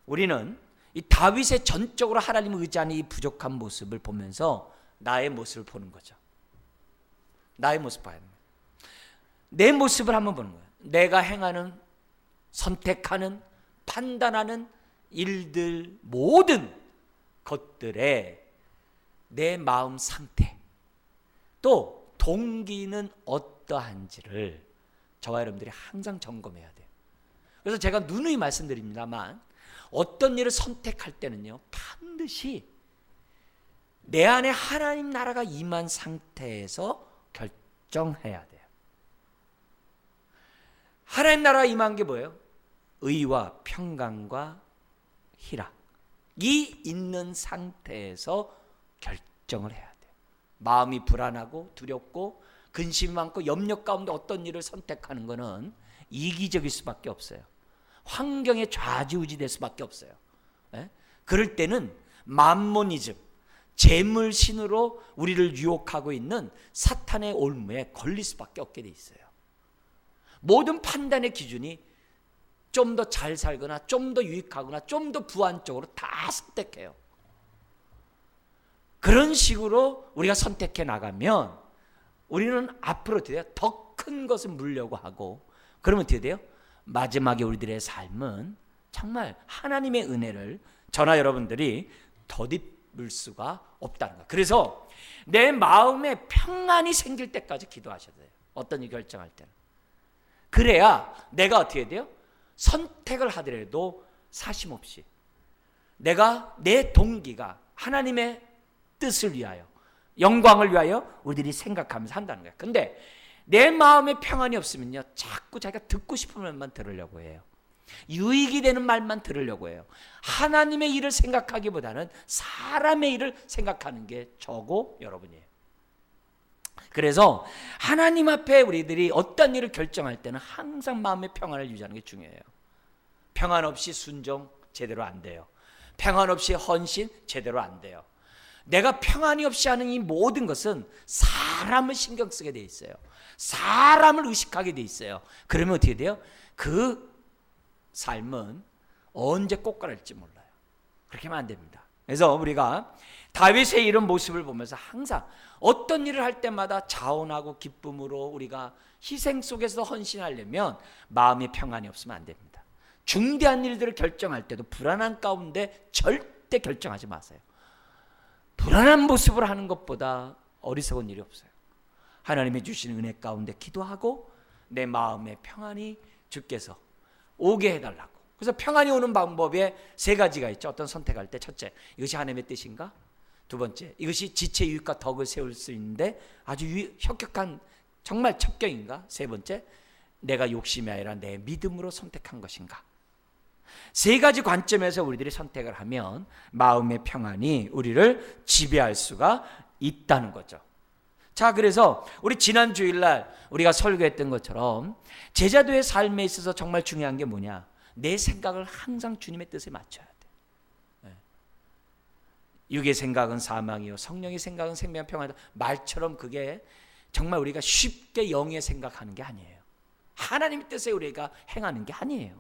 우리는 이 다윗의 전적으로 하나님을 의지하는 이 부족한 모습을 보면서 나의 모습을 보는 거죠. 나의 모습 봐야 합니다. 내 모습을 한번 보는 거예요. 내가 행하는, 선택하는, 판단하는 일들 모든 것들에 내 마음 상태 또 동기는 어떠한지를 저와 여러분들이 항상 점검해야 돼요. 그래서 제가 누누이 말씀드립니다만 어떤 일을 선택할 때는요 반드시 내 안에 하나님 나라가 임한 상태에서 결정해야 돼요. 하나님 나라가 임한 게 뭐예요? 의와 평강과 희락이 있는 상태에서 결정을 해야 돼요. 마음이 불안하고 두렵고 근심이 많고 염려 가운데 어떤 일을 선택하는 것은 이기적일 수밖에 없어요. 환경에 좌지우지될 수밖에 없어요. 예? 그럴 때는 맘모니즘, 재물신으로 우리를 유혹하고 있는 사탄의 올무에 걸릴 수밖에 없게 돼 있어요. 모든 판단의 기준이 좀 더 잘 살거나 좀 더 유익하거나 좀 더 부안적으로 다 선택해요. 그런 식으로 우리가 선택해 나가면 우리는 앞으로 더 큰 것을 물려고 하고 그러면 어떻게 돼요? 마지막에 우리들의 삶은 정말 하나님의 은혜를 저나 여러분들이 덧입을 수가 없다는 거예요. 그래서 내 마음에 평안이 생길 때까지 기도하셔야 돼요. 어떤 일 결정할 때는. 그래야 내가 어떻게 돼요? 선택을 하더라도 사심없이 내가 내 동기가 하나님의 뜻을 위하여 영광을 위하여 우리들이 생각하면서 한다는 거예요. 근데 내 마음에 평안이 없으면요 자꾸 자기가 듣고 싶은 말만 들으려고 해요. 유익이 되는 말만 들으려고 해요. 하나님의 일을 생각하기보다는 사람의 일을 생각하는 게 저고 여러분이에요. 그래서 하나님 앞에 우리들이 어떤 일을 결정할 때는 항상 마음의 평안을 유지하는 게 중요해요. 평안 없이 순종 제대로 안 돼요. 평안 없이 헌신 제대로 안 돼요. 내가 평안이 없이 하는 이 모든 것은 사람을 신경 쓰게 돼 있어요. 사람을 의식하게 돼 있어요. 그러면 어떻게 돼요? 그 삶은 언제 꽃가랄지 몰라요. 그렇게 하면 안 됩니다. 그래서 우리가 다윗의 이런 모습을 보면서 항상 어떤 일을 할 때마다 자원하고 기쁨으로 우리가 희생 속에서 헌신하려면 마음의 평안이 없으면 안 됩니다. 중대한 일들을 결정할 때도 불안한 가운데 절대 결정하지 마세요. 불안한 모습을 하는 것보다 어리석은 일이 없어요. 하나님이 주신 은혜 가운데 기도하고 내 마음의 평안이 주께서 오게 해달라고. 그래서 평안이 오는 방법에 세 가지가 있죠. 어떤 선택할 때 첫째, 이것이 하나님의 뜻인가? 두 번째, 이것이 지체 유익과 덕을 세울 수 있는데 아주 혁혁한 정말 첩경인가? 세 번째, 내가 욕심이 아니라 내 믿음으로 선택한 것인가? 세 가지 관점에서 우리들이 선택을 하면 마음의 평안이 우리를 지배할 수가 있다는 거죠. 자, 그래서 우리 지난 주일날 우리가 설교했던 것처럼 제자도의 삶에 있어서 정말 중요한 게 뭐냐? 내 생각을 항상 주님의 뜻에 맞춰야 돼. 육의 생각은 사망이요 성령의 생각은 생명 평안이다. 말처럼 그게 정말 우리가 쉽게 영의 생각하는 게 아니에요. 하나님의 뜻에 우리가 행하는 게 아니에요.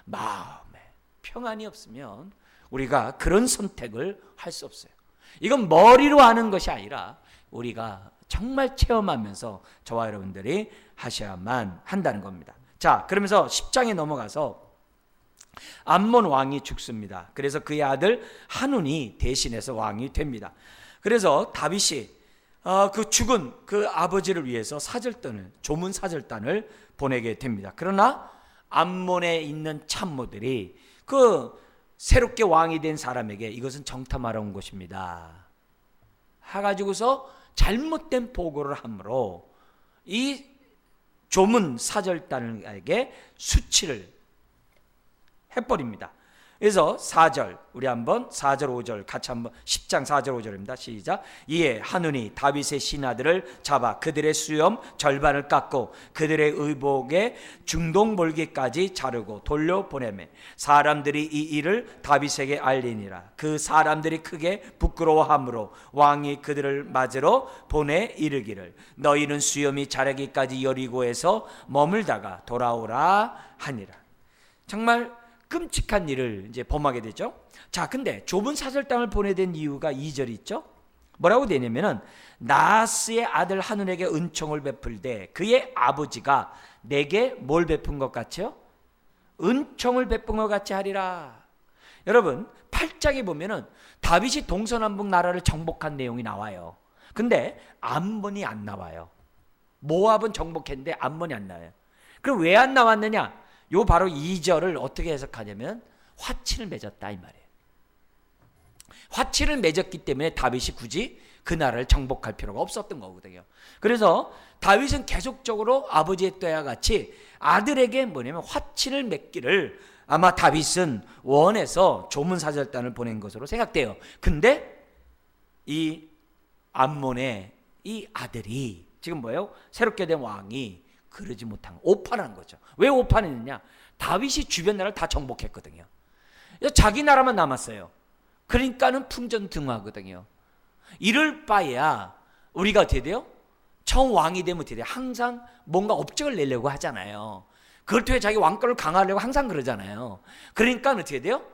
마음에 평안이 없으면 우리가 그런 선택을 할 수 없어요. 이건 머리로 하는 것이 아니라 우리가 정말 체험하면서 저와 여러분들이 하셔야만 한다는 겁니다. 자, 그러면서 10장에 넘어가서 암몬 왕이 죽습니다. 그래서 그의 아들 한운이 대신해서 왕이 됩니다. 그래서 다윗이 그 죽은 그 아버지를 위해서 사절단을, 조문 사절단을 보내게 됩니다. 그러나 암몬에 있는 참모들이 그 새롭게 왕이 된 사람에게 이것은 정탐하러 온 것입니다 해가지고서 잘못된 보고를 함으로 이 조문 사절단에게 수치를 해버립니다. 그래서 4절 우리 한번 4절 5절 같이 한번 10장 4절 5절입니다. 시작. 이에 한운이 다윗의 신하들을 잡아 그들의 수염 절반을 깎고 그들의 의복에 중동볼기까지 자르고 돌려보내매 사람들이 이 일을 다윗에게 알리니라. 그 사람들이 크게 부끄러워하므로 왕이 그들을 맞으러 보내 이르기를 너희는 수염이 자라기까지 여리고에서 머물다가 돌아오라 하니라. 정말 끔찍한 일을 이제 범하게 되죠. 자, 근데 좁은 사절단을 보내된 이유가 2절이 있죠. 뭐라고 되냐면은 나하스의 아들 한운에게 은총을 베풀되 그의 아버지가 내게 뭘 베푼 것 같죠? 은총을 베푼 것 같이 하리라. 여러분 8장에 보면은 다윗이 동서남북 나라를 정복한 내용이 나와요. 근데 암몬이 안 나와요. 모압은 정복했는데 암몬이 안 나와요. 그럼 왜 안 나왔느냐? 요 바로 2절을 어떻게 해석하냐면 화친을 맺었다 이 말이에요. 화친을 맺었기 때문에 다윗이 굳이 그 나라를 정복할 필요가 없었던 거거든요. 그래서 다윗은 계속적으로 아버지의 때와 같이 아들에게 뭐냐면 화친을 맺기를 아마 다윗은 원해서 조문사절단을 보낸 것으로 생각돼요. 근데 이 암몬의 이 아들이 지금 뭐예요? 새롭게 된 왕이 그러지 못한 오판한 거죠. 왜 오판했느냐? 다윗이 주변 나라를 다 정복했거든요. 자기 나라만 남았어요. 그러니까는 풍전등화거든요. 이럴 바에야 우리가 어떻게 돼요? 처음 왕이 되면 어떻게 돼요? 항상 뭔가 업적을 내려고 하잖아요. 그걸 통해 자기 왕권을 강화하려고 항상 그러잖아요. 그러니까 어떻게 돼요?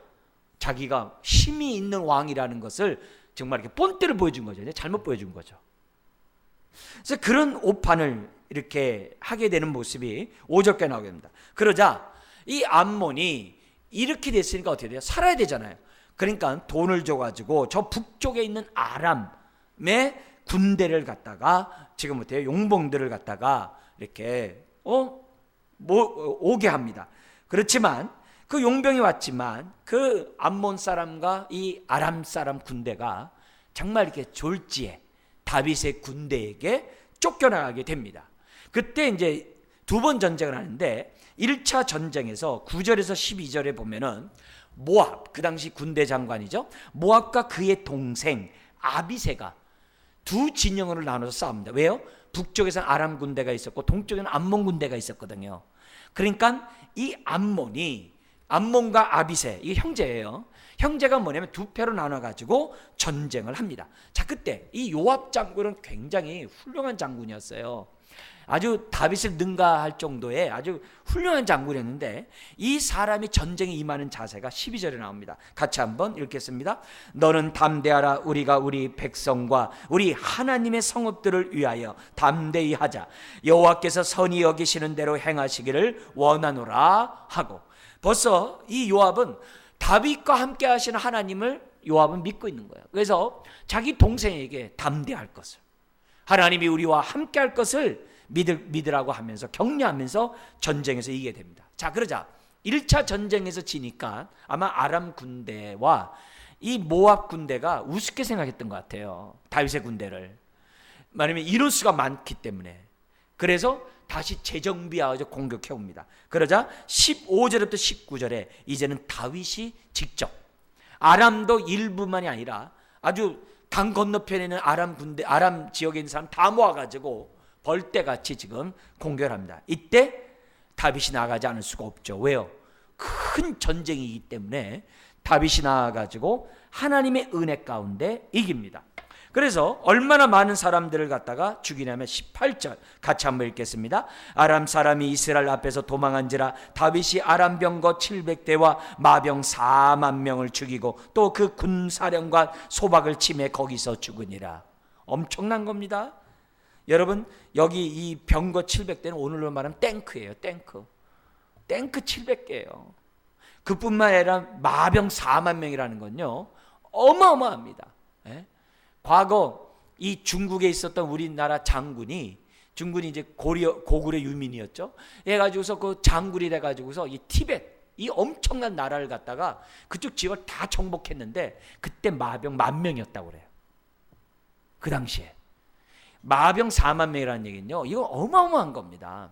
자기가 힘이 있는 왕이라는 것을 정말 이렇게 본때를 보여준 거죠. 잘못 보여준 거죠. 그래서 그런 오판을 이렇게 하게 되는 모습이 5절까지 나오게 됩니다. 그러자 이 암몬이 이렇게 됐으니까 어떻게 돼요? 살아야 되잖아요. 그러니까 돈을 줘가지고 저 북쪽에 있는 아람의 군대를 갖다가 지금 어때요? 용봉들을 갖다가 이렇게 오게 합니다. 그렇지만 그 용병이 왔지만 그 암몬 사람과 이 아람 사람 군대가 정말 이렇게 졸지에 다윗의 군대에게 쫓겨나가게 됩니다. 그때 이제 두 번 전쟁을 하는데 1차 전쟁에서 9절에서 12절에 보면은 모압, 그 당시 군대 장관이죠. 모압과 그의 동생 아비새가 두 진영으로 나눠서 싸웁니다. 왜요? 북쪽에서는 아람 군대가 있었고 동쪽에는 암몬 군대가 있었거든요. 그러니까 이 암몬과 아비새, 이게 형제예요. 형제가 뭐냐면 두 패로 나눠가지고 전쟁을 합니다. 자, 그때 이 요압 장군은 굉장히 훌륭한 장군이었어요. 아주 다윗을 능가할 정도의 아주 훌륭한 장군이었는데 이 사람이 전쟁에 임하는 자세가 12절에 나옵니다. 같이 한번 읽겠습니다. 너는 담대하라. 우리가 우리 백성과 우리 하나님의 성읍들을 위하여 담대히 하자. 여호와께서 선히 여기시는 대로 행하시기를 원하노라 하고, 벌써 이 요압은 다윗과 함께 하시는 하나님을 요압은 믿고 있는 거예요. 그래서 자기 동생에게 담대할 것을, 하나님이 우리와 함께 할 것을 믿으라고 하면서 격려하면서 전쟁에서 이기게 됩니다. 자, 그러자 1차 전쟁에서 지니까 아마 아람 군대와 이 모압 군대가 우습게 생각했던 것 같아요. 다윗의 군대를. 말하면 인원수가 많기 때문에. 그래서 다시 재정비하여 공격해 옵니다. 그러자 15절부터 19절에 이제는 다윗이 직접, 아람도 일부만이 아니라 아주 강 건너편에는 아람 지역에 있는 사람 다 모아가지고 벌떼같이 지금 공격을 합니다. 이때 다윗이 나가지 않을 수가 없죠. 왜요? 큰 전쟁이기 때문에 다윗이 나가가지고 하나님의 은혜 가운데 이깁니다. 그래서 얼마나 많은 사람들을 갖다가 죽이냐면 18절 같이 한번 읽겠습니다. 아람 사람이 이스라엘 앞에서 도망한지라 다윗이 아람 병거 700대와 마병 4만 명을 죽이고 또 그 군사령관 소박을 치매 거기서 죽으니라. 엄청난 겁니다. 여러분, 여기 이 병거 700대는 오늘로 말하면 탱크예요. 탱크 700개예요. 그뿐만 아니라 마병 4만 명이라는 건요 어마어마합니다. 과거 이 중국에 있었던 우리나라 장군이 이제 고구려 유민이었죠. 해가지고서 그 장군이 돼가지고서 이 티벳, 이 엄청난 나라를 갖다가 그쪽 지역을 다 정복했는데 그때 마병 10,000명이었다고 그래요. 그 당시에 마병 4만 명이라는 얘기는요, 이거 어마어마한 겁니다.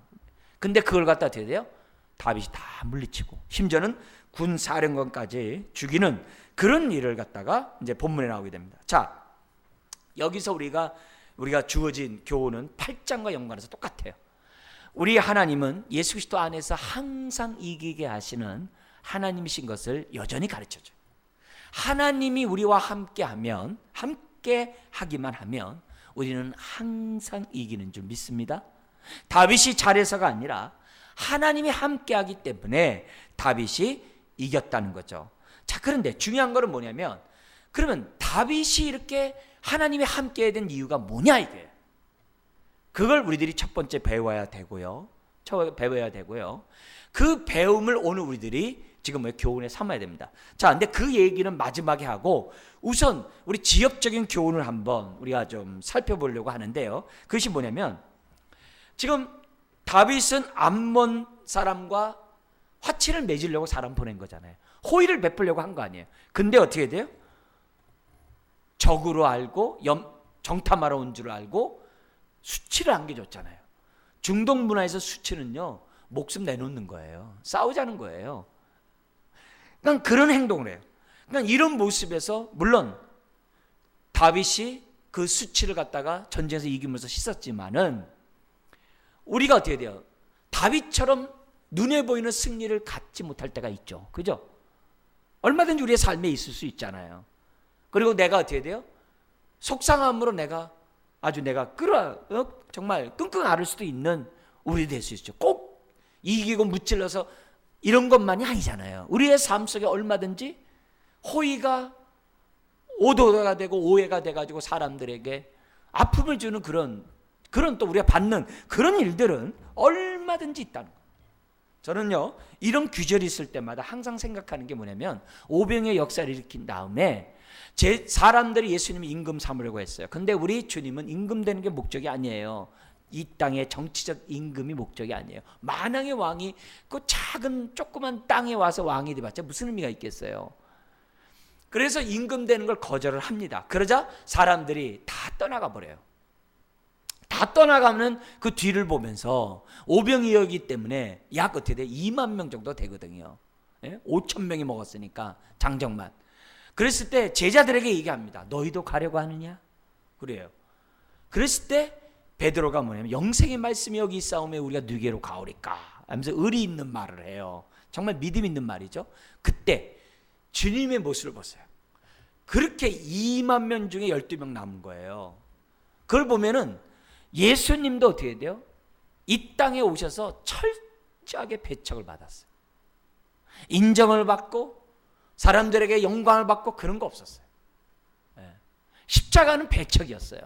근데 그걸 갖다 어떻게 돼요? 다윗이 다 물리치고 심지어는 군사령관까지 죽이는 그런 일을 갖다가 이제 본문에 나오게 됩니다. 자, 여기서 우리가 주어진 교훈은 8장과 연관해서 똑같아요. 우리 하나님은 예수 그리스도 안에서 항상 이기게 하시는 하나님이신 것을 여전히 가르쳐줘요. 하나님이 우리와 함께하면, 함께 하기만 하면 우리는 항상 이기는 줄 믿습니다. 다윗이 잘해서가 아니라 하나님이 함께하기 때문에 다윗이 이겼다는 거죠. 자, 그런데 중요한 거는 뭐냐면, 그러면 다윗이 이렇게 하나님이 함께해야 된 이유가 뭐냐 이게. 그걸 우리들이 첫 번째 배워야 되고요. 그 배움을 오늘 우리들이 지금 교훈에 삼아야 됩니다. 자, 근데 그 얘기는 마지막에 하고 우선 우리 지역적인 교훈을 한번 우리가 좀 살펴보려고 하는데요. 그것이 뭐냐면, 지금 다윗은 암몬 사람과 화친을 맺으려고 사람 보낸 거잖아요. 호의를 베풀려고 한 거 아니에요. 근데 어떻게 돼요? 적으로 알고 정탐하러 온 줄 알고 수치를 안겨줬잖아요. 중동 문화에서 수치는요 목숨 내놓는 거예요. 싸우자는 거예요. 그러니까 그런 행동을 해요. 그러니까 이런 모습에서 물론 다윗이 그 수치를 갖다가 전쟁에서 이기면서 씻었지만은 우리가 어떻게 돼요? 다윗처럼 눈에 보이는 승리를 갖지 못할 때가 있죠. 그죠? 얼마든지 우리의 삶에 있을 수 있잖아요. 그리고 내가 어떻게 돼요? 속상함으로 내가 정말 끙끙 앓을 수도 있는 우리 될 수 있죠. 꼭 이기고 무찔러서 이런 것만이 아니잖아요. 우리의 삶 속에 얼마든지 호의가 오도가 되고 오해가 돼가지고 사람들에게 아픔을 주는 그런 또 우리가 받는 그런 일들은 얼마든지 있다는 거예요. 저는요 이런 규절이 있을 때마다 항상 생각하는 게 뭐냐면, 오병의 역사를 일으킨 다음에 사람들이 예수님을 임금 삼으려고 했어요. 근데 우리 주님은 임금 되는 게 목적이 아니에요. 이 땅의 정치적 임금이 목적이 아니에요. 만왕의 왕이 그 작은 조그만 땅에 와서 왕이 돼봤자 무슨 의미가 있겠어요. 그래서 임금 되는 걸 거절을 합니다. 그러자 사람들이 다 떠나가 버려요. 다 떠나가면 그 뒤를 보면서 오병이어기 때문에 약 어떻게 돼? 2만 명 정도 되거든요. 5,000명이 먹었으니까 장정만. 그랬을 때 제자들에게 얘기합니다. 너희도 가려고 하느냐? 그래요. 그랬을 때 베드로가 뭐냐면, 영생의 말씀이 여기 있사오매 우리가 누게로 가오리까 하면서 의리 있는 말을 해요. 정말 믿음 있는 말이죠. 그때 주님의 모습을 보세요. 그렇게 2만 명 중에 12명 남은 거예요. 그걸 보면은 예수님도 어떻게 돼요? 이 땅에 오셔서 철저하게 배척을 받았어요. 인정을 받고 사람들에게 영광을 받고 그런 거 없었어요. 십자가는 배척이었어요.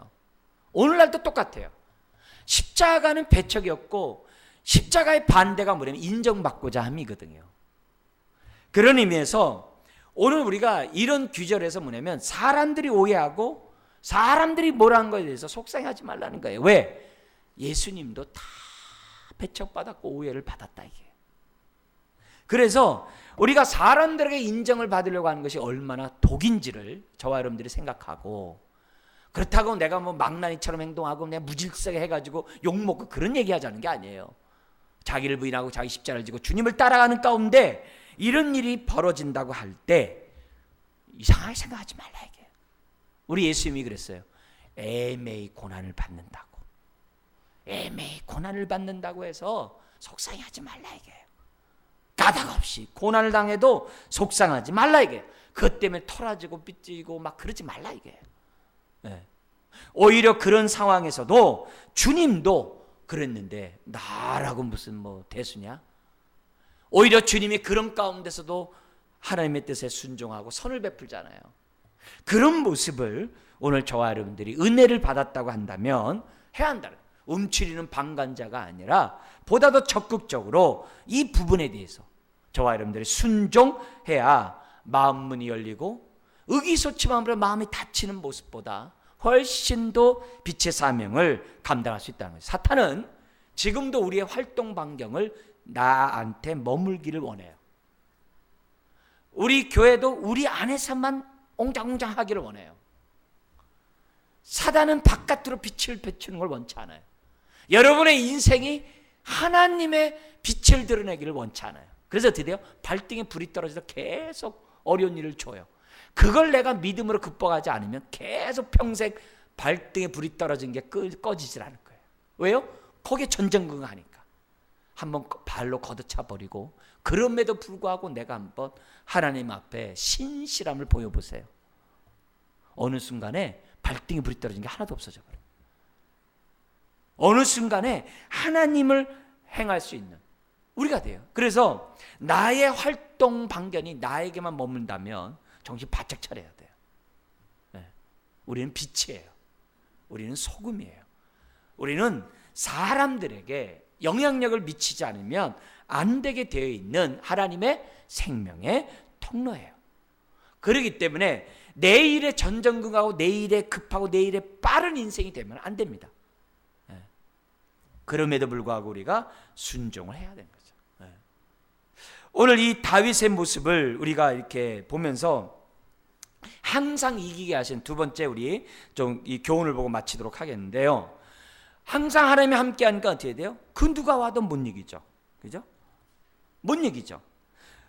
오늘날도 똑같아요. 십자가는 배척이었고 십자가의 반대가 뭐냐면 인정받고자 함이거든요. 그런 의미에서 오늘 우리가 이런 규절에서 뭐냐면, 사람들이 오해하고 사람들이 뭐라는 거에 대해서 속상해하지 말라는 거예요. 왜? 예수님도 다 배척받았고 오해를 받았다 이게. 그래서 우리가 사람들에게 인정을 받으려고 하는 것이 얼마나 독인지를 저와 여러분들이 생각하고, 그렇다고 내가 뭐 망나니처럼 행동하고 내가 무질서하게 해가지고 욕먹고 그런 얘기하자는 게 아니에요. 자기를 부인하고 자기 십자가를 지고 주님을 따라가는 가운데 이런 일이 벌어진다고 할 때 이상하게 생각하지 말라 이게. 우리 예수님이 그랬어요. 애매히 고난을 받는다고. 애매히 고난을 받는다고 해서 속상해하지 말라 이게. 까닭 없이 고난을 당해도 속상하지 말라 이게. 그것 때문에 털어지고 삐지고 막 그러지 말라 이게. 네. 오히려 그런 상황에서도 주님도 그랬는데 나라고 무슨 뭐 대수냐? 오히려 주님이 그런 가운데서도 하나님의 뜻에 순종하고 선을 베풀잖아요. 그런 모습을 오늘 저와 여러분들이 은혜를 받았다고 한다면 해야 한다는, 움츠리는 방관자가 아니라 보다 더 적극적으로 이 부분에 대해서 저와 여러분들이 순종해야 마음 문이 열리고 의기소침함으로 마음이 닫히는 모습보다 훨씬 더 빛의 사명을 감당할 수 있다는 거죠. 사탄은 지금도 우리의 활동 반경을 나한테 머물기를 원해요. 우리 교회도 우리 안에서만 옹장옹장 하기를 원해요. 사단은 바깥으로 빛을 비추는 걸 원치 않아요. 여러분의 인생이 하나님의 빛을 드러내기를 원치 않아요. 그래서 어떻게 돼요? 발등에 불이 떨어져서 계속 어려운 일을 줘요. 그걸 내가 믿음으로 극복하지 않으면 계속 평생 발등에 불이 떨어진 게 꺼지질 않을 거예요. 왜요? 거기에 전전긍긍하니까. 한번 발로 걷어차 버리고, 그럼에도 불구하고 내가 한번 하나님 앞에 신실함을 보여보세요. 어느 순간에 발등에 불이 떨어진 게 하나도 없어져 버려요. 어느 순간에 하나님을 행할 수 있는 우리가 돼요. 그래서 나의 활동 반경이 나에게만 머문다면 정신 바짝 차려야 돼요. 네. 우리는 빛이에요. 우리는 소금이에요. 우리는 사람들에게 영향력을 미치지 않으면 안 되게 되어 있는 하나님의 생명의 통로예요. 그렇기 때문에 내일에 전전긍긍하고 내일에 급하고 내일에 빠른 인생이 되면 안 됩니다. 네. 그럼에도 불구하고 우리가 순종을 해야 되는 거죠. 네. 오늘 이 다윗의 모습을 우리가 이렇게 보면서 항상 이기게 하신 두 번째 우리 좀 이 교훈을 보고 마치도록 하겠는데요. 항상 하나님이 함께 하니까 어떻게 돼요? 그 누가 와도 못 이기죠. 그죠? 못 이기죠.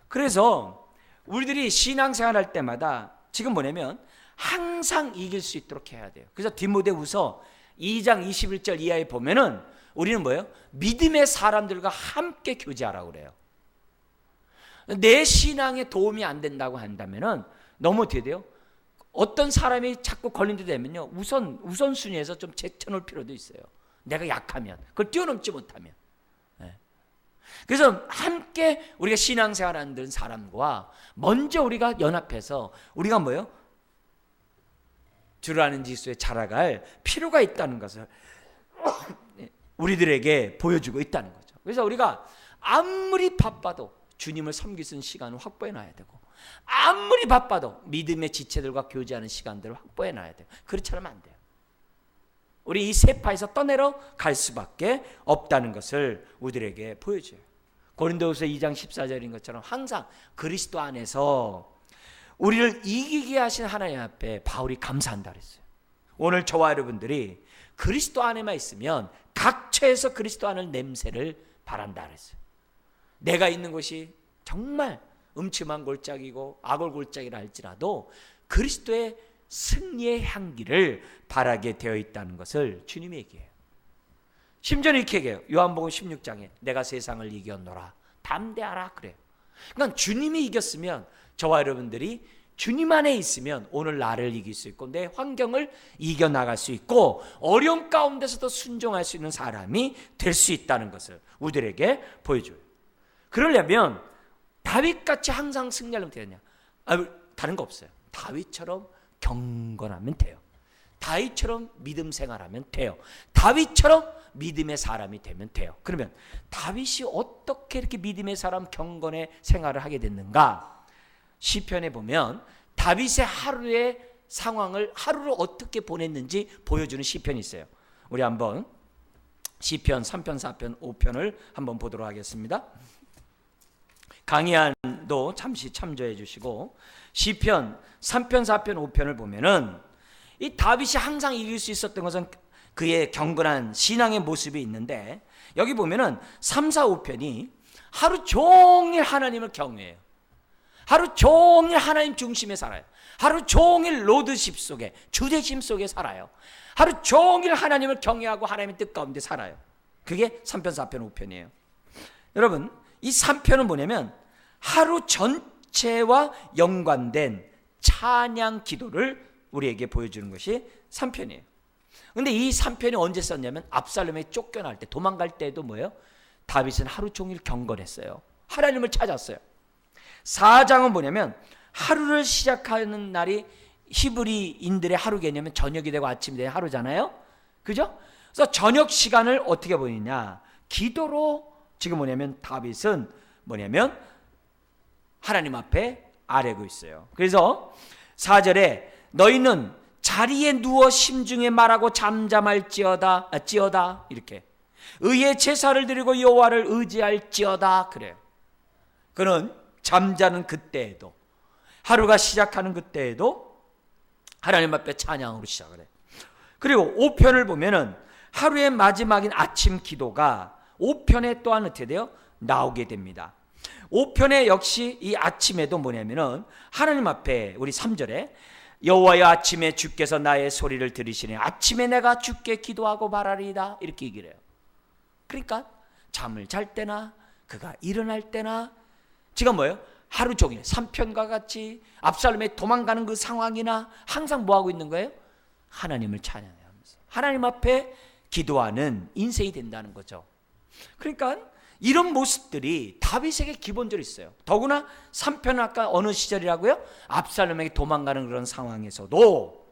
그래서 우리들이 신앙생활 할 때마다 지금 뭐냐면 항상 이길 수 있도록 해야 돼요. 그래서 디모데후서 2장 21절 이하에 보면은 우리는 뭐예요? 믿음의 사람들과 함께 교제하라고 그래요. 내 신앙에 도움이 안 된다고 한다면은 너무 어떻게 돼요? 어떤 사람이 자꾸 걸린데 되면요, 우선순위에서 좀 제쳐놓을 필요도 있어요. 내가 약하면, 그걸 뛰어넘지 못하면. 네. 그래서 함께 우리가 신앙생활하는 사람과 먼저 우리가 연합해서 우리가 뭐예요? 주를 아는 지수에 자라갈 필요가 있다는 것을 우리들에게 보여주고 있다는 거죠. 그래서 우리가 아무리 바빠도 주님을 섬길 수 있는 시간을 확보해 놔야 되고, 아무리 바빠도 믿음의 지체들과 교제하는 시간들을 확보해 놔야 돼요. 그렇지 않으면 안 돼요. 우리 이 세파에서 떠내려 갈 수밖에 없다는 것을 우리들에게 보여줘요. 고린도후서 2장 14절인 것처럼 항상 그리스도 안에서 우리를 이기게 하신 하나님 앞에 바울이 감사한다 그랬어요. 오늘 저와 여러분들이 그리스도 안에만 있으면 각처에서 그리스도 안의 냄새를 바란다 그랬어요. 내가 있는 곳이 정말 음침한 골짜기고 악을 골짜기라 할지라도 그리스도의 승리의 향기를 바라게 되어 있다는 것을 주님이 얘기해요. 심지어 이렇게 얘기해요. 요한복음 16장에 내가 세상을 이겼노라 담대하라 그래요. 그러니까 주님이 이겼으면 저와 여러분들이 주님 안에 있으면 오늘 나를 이길 수 있고 내 환경을 이겨나갈 수 있고 어려운 가운데서도 순종할 수 있는 사람이 될 수 있다는 것을 우리들에게 보여줘요. 그러려면 다윗같이 항상 승리하려면 되느냐? 다른 거 없어요. 다윗처럼 경건하면 돼요. 다윗처럼 믿음 생활하면 돼요. 다윗처럼 믿음의 사람이 되면 돼요. 그러면 다윗이 어떻게 이렇게 믿음의 사람 경건의 생활을 하게 됐는가? 시편에 보면 다윗의 하루의 상황을 하루를 어떻게 보냈는지 보여주는 시편이 있어요. 우리 한번 시편 3편, 4편, 5편을 한번 보도록 하겠습니다. 강의안도 잠시 참조해 주시고 시편 3편, 4편, 5편을 보면은 이 다윗이 항상 이길 수 있었던 것은 그의 경건한 신앙의 모습이 있는데, 여기 보면은 3, 4, 5편이 하루 종일 하나님을 경외해요. 하루 종일 하나님 중심에 살아요. 하루 종일 로드십 속에, 주대심 속에 살아요. 하루 종일 하나님을 경외하고 하나님의 뜻 가운데 살아요. 그게 3편, 4편, 5편이에요. 여러분, 이 3편은 뭐냐면 하루 전체와 연관된 찬양 기도를 우리에게 보여주는 것이 3편이에요. 근데 이 3편이 언제 썼냐면 압살롬에 쫓겨날 때, 도망갈 때도 뭐예요? 다윗은 하루 종일 경건했어요. 하나님을 찾았어요. 4장은 뭐냐면 하루를 시작하는 날이 히브리인들의 하루 개념은 저녁이 되고 아침이 되는 하루잖아요. 그죠? 그래서 저녁 시간을 어떻게 보이냐? 기도로. 지금 뭐냐면 다윗은 뭐냐면 하나님 앞에 아뢰고 있어요. 그래서 4절에 너희는 자리에 누워 심중에 말하고 잠잠할지어다, 찌어다, 이렇게 의의 제사를 드리고 여호와를 의지할지어다 그래요. 그는 잠자는 그때에도, 하루가 시작하는 그때에도 하나님 앞에 찬양으로 시작을 해요. 그리고 5편을 보면은 하루의 마지막인 아침 기도가 5편에 또한 어떻게 돼요? 나오게 됩니다. 5편에 역시 이 아침에도 뭐냐면은 하나님 앞에, 우리 3절에 여호와여 아침에 주께서 나의 소리를 들으시니 아침에 내가 주께 기도하고 말하리이다, 이렇게 얘기를 해요. 그러니까 잠을 잘 때나 그가 일어날 때나 지금 뭐예요? 하루 종일 3편과 같이 압살롬에 도망가는 그 상황이나 항상 뭐하고 있는 거예요? 하나님을 찬양하면서 하나님 앞에 기도하는 인생이 된다는 거죠. 그러니까 이런 모습들이 다윗에게 기본적으로 있어요. 더구나 3편은 아까 어느 시절이라고요? 압살롬에게 도망가는 그런 상황에서도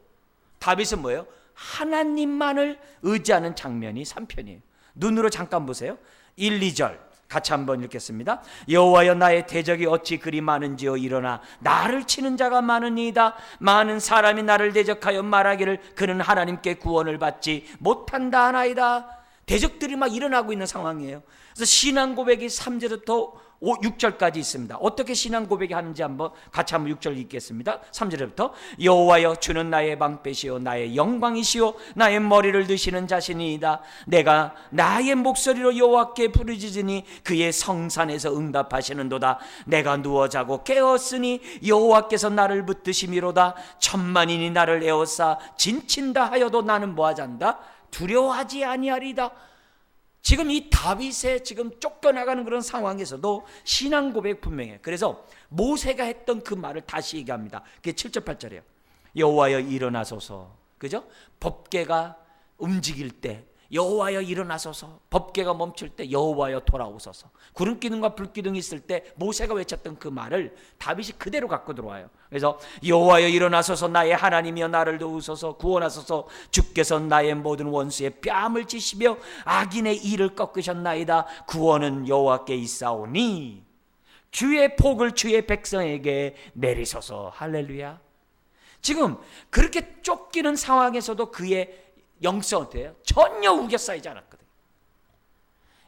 다윗은 뭐예요? 하나님만을 의지하는 장면이 3편이에요. 눈으로 잠깐 보세요. 1, 2절 같이 한번 읽겠습니다. 여호와여 나의 대적이 어찌 그리 많은지요. 일어나 나를 치는 자가 많으니이다. 많은 사람이 나를 대적하여 말하기를 그는 하나님께 구원을 받지 못한다 하나이다. 대적들이 막 일어나고 있는 상황이에요. 그래서 신앙 고백이 3절부터 6절까지 있습니다. 어떻게 신앙 고백이 하는지 한번 같이 한번 6절 읽겠습니다. 3절부터 여호와여 주는 나의 방패시요 나의 영광이시요 나의 머리를 드시는 자신이이다. 내가 나의 목소리로 여호와께 부르짖으니 그의 성산에서 응답하시는도다. 내가 누워 자고 깨었으니 여호와께서 나를 붙드심이로다. 천만인이 나를 에워싸 진친다 하여도 나는 뭐하지 않다? 두려워하지 아니하리다. 지금 이 다윗의 지금 쫓겨나가는 그런 상황에서도 신앙 고백 분명해요. 그래서 모세가 했던 그 말을 다시 얘기합니다. 그게 7절 8절이에요. 여호와여 일어나소서. 그죠? 법궤가 움직일 때 여호와여 일어나소서. 법궤가 멈출 때 여호와여 돌아오소서. 구름기둥과 불기둥이 있을 때 모세가 외쳤던 그 말을 다윗이 그대로 갖고 들어와요. 그래서 여호와여 일어나소서. 나의 하나님이여 나를 도우소서. 구원하소서. 주께서 나의 모든 원수의 뺨을 치시며 악인의 이를 꺾으셨나이다. 구원은 여호와께 있사오니 주의 복을 주의 백성에게 내리소서. 할렐루야. 지금 그렇게 쫓기는 상황에서도 그의 영성 어때요? 전혀 우겨싸이지 않았거든요.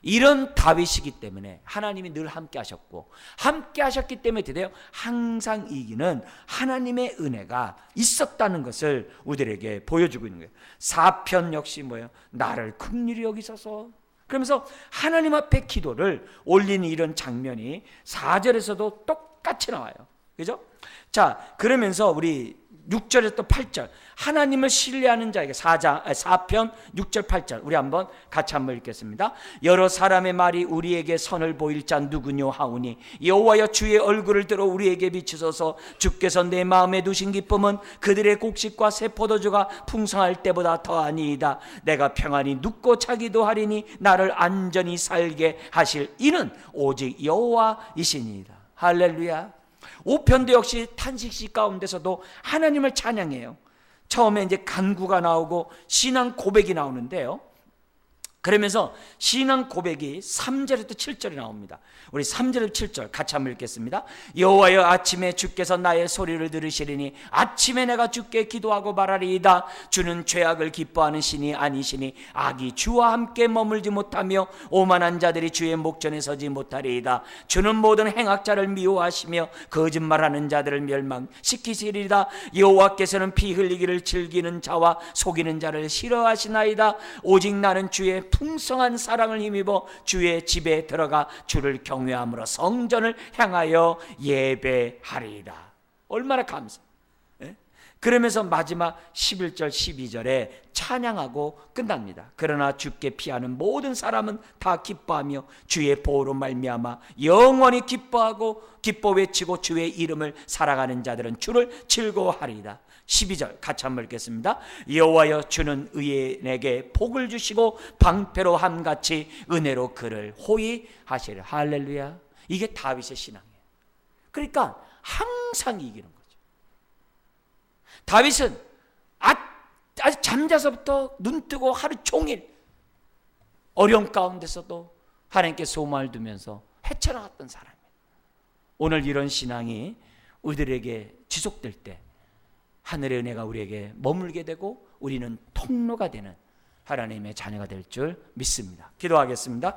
이런 다윗이기 때문에 하나님이 늘 함께 하셨고, 함께 하셨기 때문에 드디어 항상 이기는 하나님의 은혜가 있었다는 것을 우리들에게 보여주고 있는 거예요. 4편 역시 뭐예요? 나를 긍휼히 여기소서. 그러면서 하나님 앞에 기도를 올리는 이런 장면이 4절에서도 똑같이 나와요. 그죠? 자, 그러면서 우리 6절에서 또 8절 하나님을 신뢰하는 자에게 4편 6절 8절 우리 한번 같이 한번 읽겠습니다. 여러 사람의 말이 우리에게 선을 보일 자 누구뇨 하오니 여호와여 주의 얼굴을 들어 우리에게 비추소서. 주께서 내 마음에 두신 기쁨은 그들의 곡식과 새 포도주가 풍성할 때보다 더하니이다. 내가 평안히 눕고 자기도 하리니 나를 안전히 살게 하실 이는 오직 여호와이시니이다. 할렐루야. 5편도 역시 탄식시 가운데서도 하나님을 찬양해요. 처음에 이제 간구가 나오고 신앙 고백이 나오는데요. 그러면서 신앙 고백이 3절부터 7절에 나옵니다. 우리 3절 7절 같이 한번 읽겠습니다. 여호와여, 아침에 주께서 나의 소리를 들으시리니 아침에 내가 주께 기도하고 말하리이다. 주는 죄악을 기뻐하는 신이 아니시니 악이 주와 함께 머물지 못하며 오만한 자들이 주의 목전에 서지 못하리이다. 주는 모든 행악자를 미워하시며 거짓말하는 자들을 멸망시키시리이다. 여호와께서는 피 흘리기를 즐기는 자와 속이는 자를 싫어하시나이다. 오직 나는 주의 풍성한 사랑을 힘입어 주의 집에 들어가 주를 경외함으로 성전을 향하여 예배하리이다. 얼마나 감사. 그러면서 마지막 11절 12절에 찬양하고 끝납니다. 그러나 주께 피하는 모든 사람은 다 기뻐하며 주의 보호로 말미암아 영원히 기뻐 외치고 주의 이름을 살아가는 자들은 주를 즐거워하리이다. 12절 같이 한번 읽겠습니다. 여호와여, 주는 의인에게 복을 주시고 방패로 함같이 은혜로 그를 호위하시리라. 할렐루야. 이게 다윗의 신앙이에요. 그러니까 항상 이기는 거죠. 다윗은 아주 잠자서부터 눈뜨고 하루 종일 어려움 가운데서도 하나님께 소망을 두면서 헤쳐나갔던 사람이에요. 오늘 이런 신앙이 우리들에게 지속될 때 하늘의 은혜가 우리에게 머물게 되고 우리는 통로가 되는 하나님의 자녀가 될 줄 믿습니다. 기도하겠습니다.